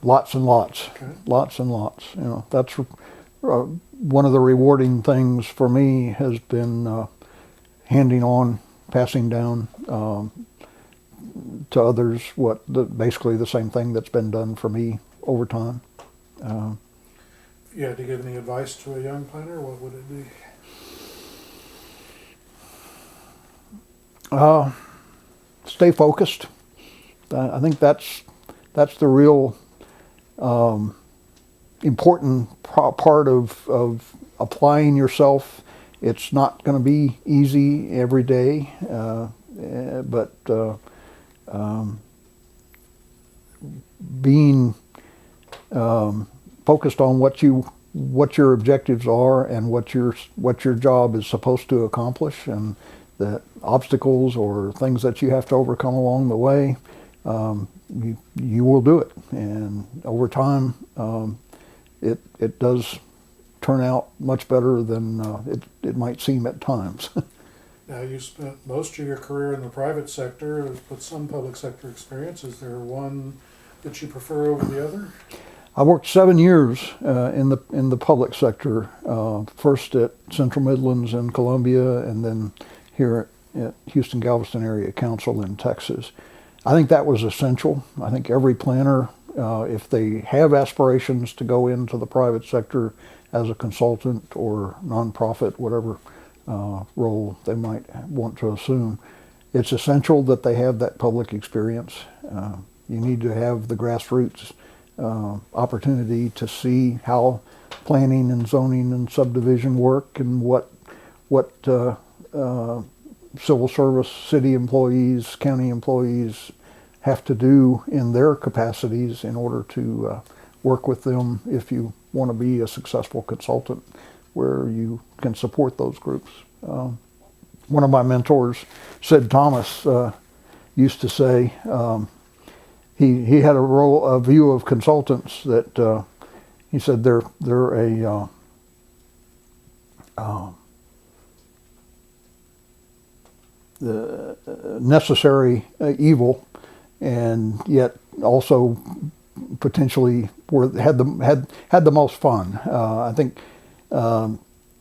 Lots and lots, Okay. Lots and lots. That's one of the rewarding things for me has been handing on, passing down to others basically the same thing that's been done for me over time. you had to give any advice to a young planner, what would it be? Stay focused. I think that's the real important part of applying yourself. It's not going to be easy every day, but being focused on what your objectives are and what your job is supposed to accomplish, and that obstacles or things that you have to overcome along the way, you will do it. And over time, it does turn out much better than it might seem at times. Now, you spent most of your career in the private sector with some public sector experience. Is there one that you prefer over the other? I worked 7 years in the public sector, first at Central Midlands in Columbia, and then here at Houston Galveston Area Council in Texas. I think that was essential. I think every planner, if they have aspirations to go into the private sector as a consultant or nonprofit, whatever role they might want to assume, it's essential that they have that public experience. You need to have the grassroots opportunity to see how planning and zoning and subdivision work, and what civil service, city employees, county employees have to do in their capacities in order to work with them if you want to be a successful consultant where you can support those groups. One of my mentors, Sid Thomas, used to say he had a view of consultants that he said they're a the necessary evil, and yet also potentially had the most fun. I think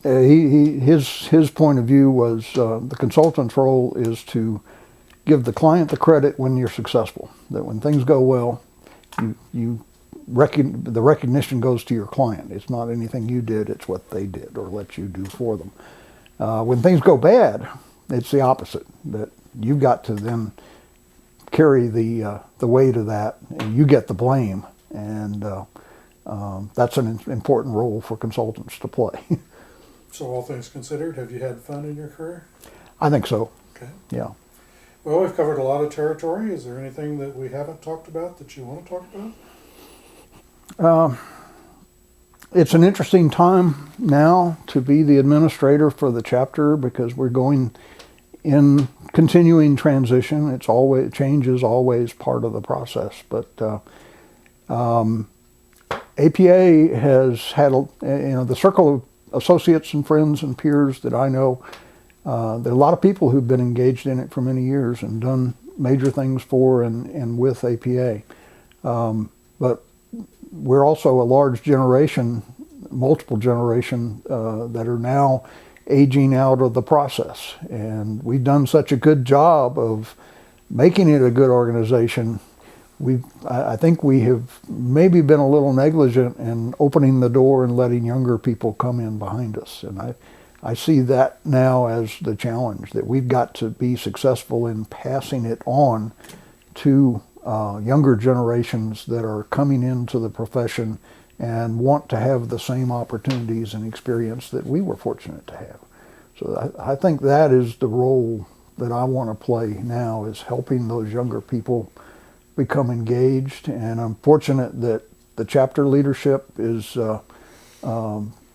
his point of view was the consultant's role is to give the client the credit when you're successful. That when things go well, the recognition goes to your client. It's not anything you did; it's what they did or let you do for them. When things go bad, it's the opposite. That you've got to then carry the weight of that, and you get the blame. And that's an important role for consultants to play. So, all things considered, have you had fun in your career? I think so. Okay. Yeah. Well, we've covered a lot of territory. Is there anything that we haven't talked about that you want to talk about? It's an interesting time now to be the administrator for the chapter, because we're going in continuing transition. Change is always part of the process, but APA has had the circle of associates and friends and peers that I know. There are a lot of people who've been engaged in it for many years and done major things for and with APA. But we're also a large generation, multiple generation, that are now aging out of the process. And we've done such a good job of making it a good organization. I think we have maybe been a little negligent in opening the door and letting younger people come in behind us. And I see that now as the challenge, that we've got to be successful in passing it on to younger generations that are coming into the profession and want to have the same opportunities and experience that we were fortunate to have. So I think that is the role that I want to play now, is helping those younger people become engaged. And I'm fortunate that the chapter leadership is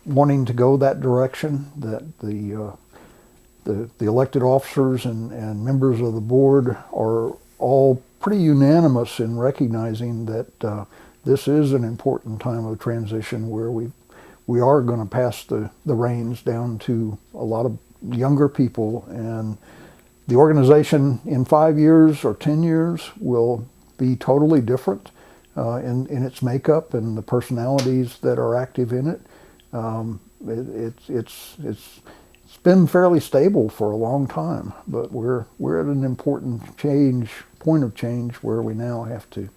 wanting to go that direction, that the elected officers and members of the board are all pretty unanimous in recognizing that this is an important time of transition where we are going to pass the reins down to a lot of younger people, and the organization in 5 years or 10 years will be totally different in its makeup and the personalities that are active in it. It's been fairly stable for a long time, but we're at an important point of change where we now have to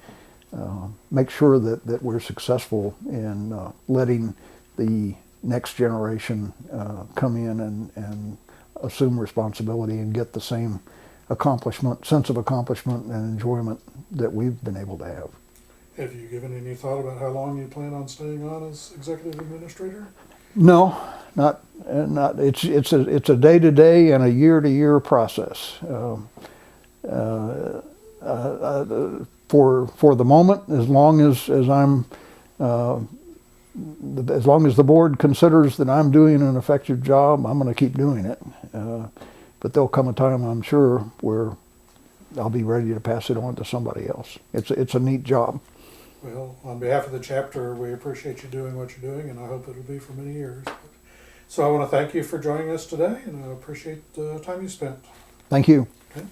make sure that we're successful in letting the next generation come in and assume responsibility and get the same sense of accomplishment and enjoyment that we've been able to have. Have you given any thought about how long you plan on staying on as executive administrator? No, not. It's a day-to-day and a year-to-year process. For the moment, as long as the board considers that I'm doing an effective job, I'm going to keep doing it. But there'll come a time, I'm sure, where I'll be ready to pass it on to somebody else. It's a neat job. Well, on behalf of the chapter, we appreciate you doing what you're doing, and I hope it'll be for many years. So I want to thank you for joining us today, and I appreciate the time you spent. Thank you. Okay.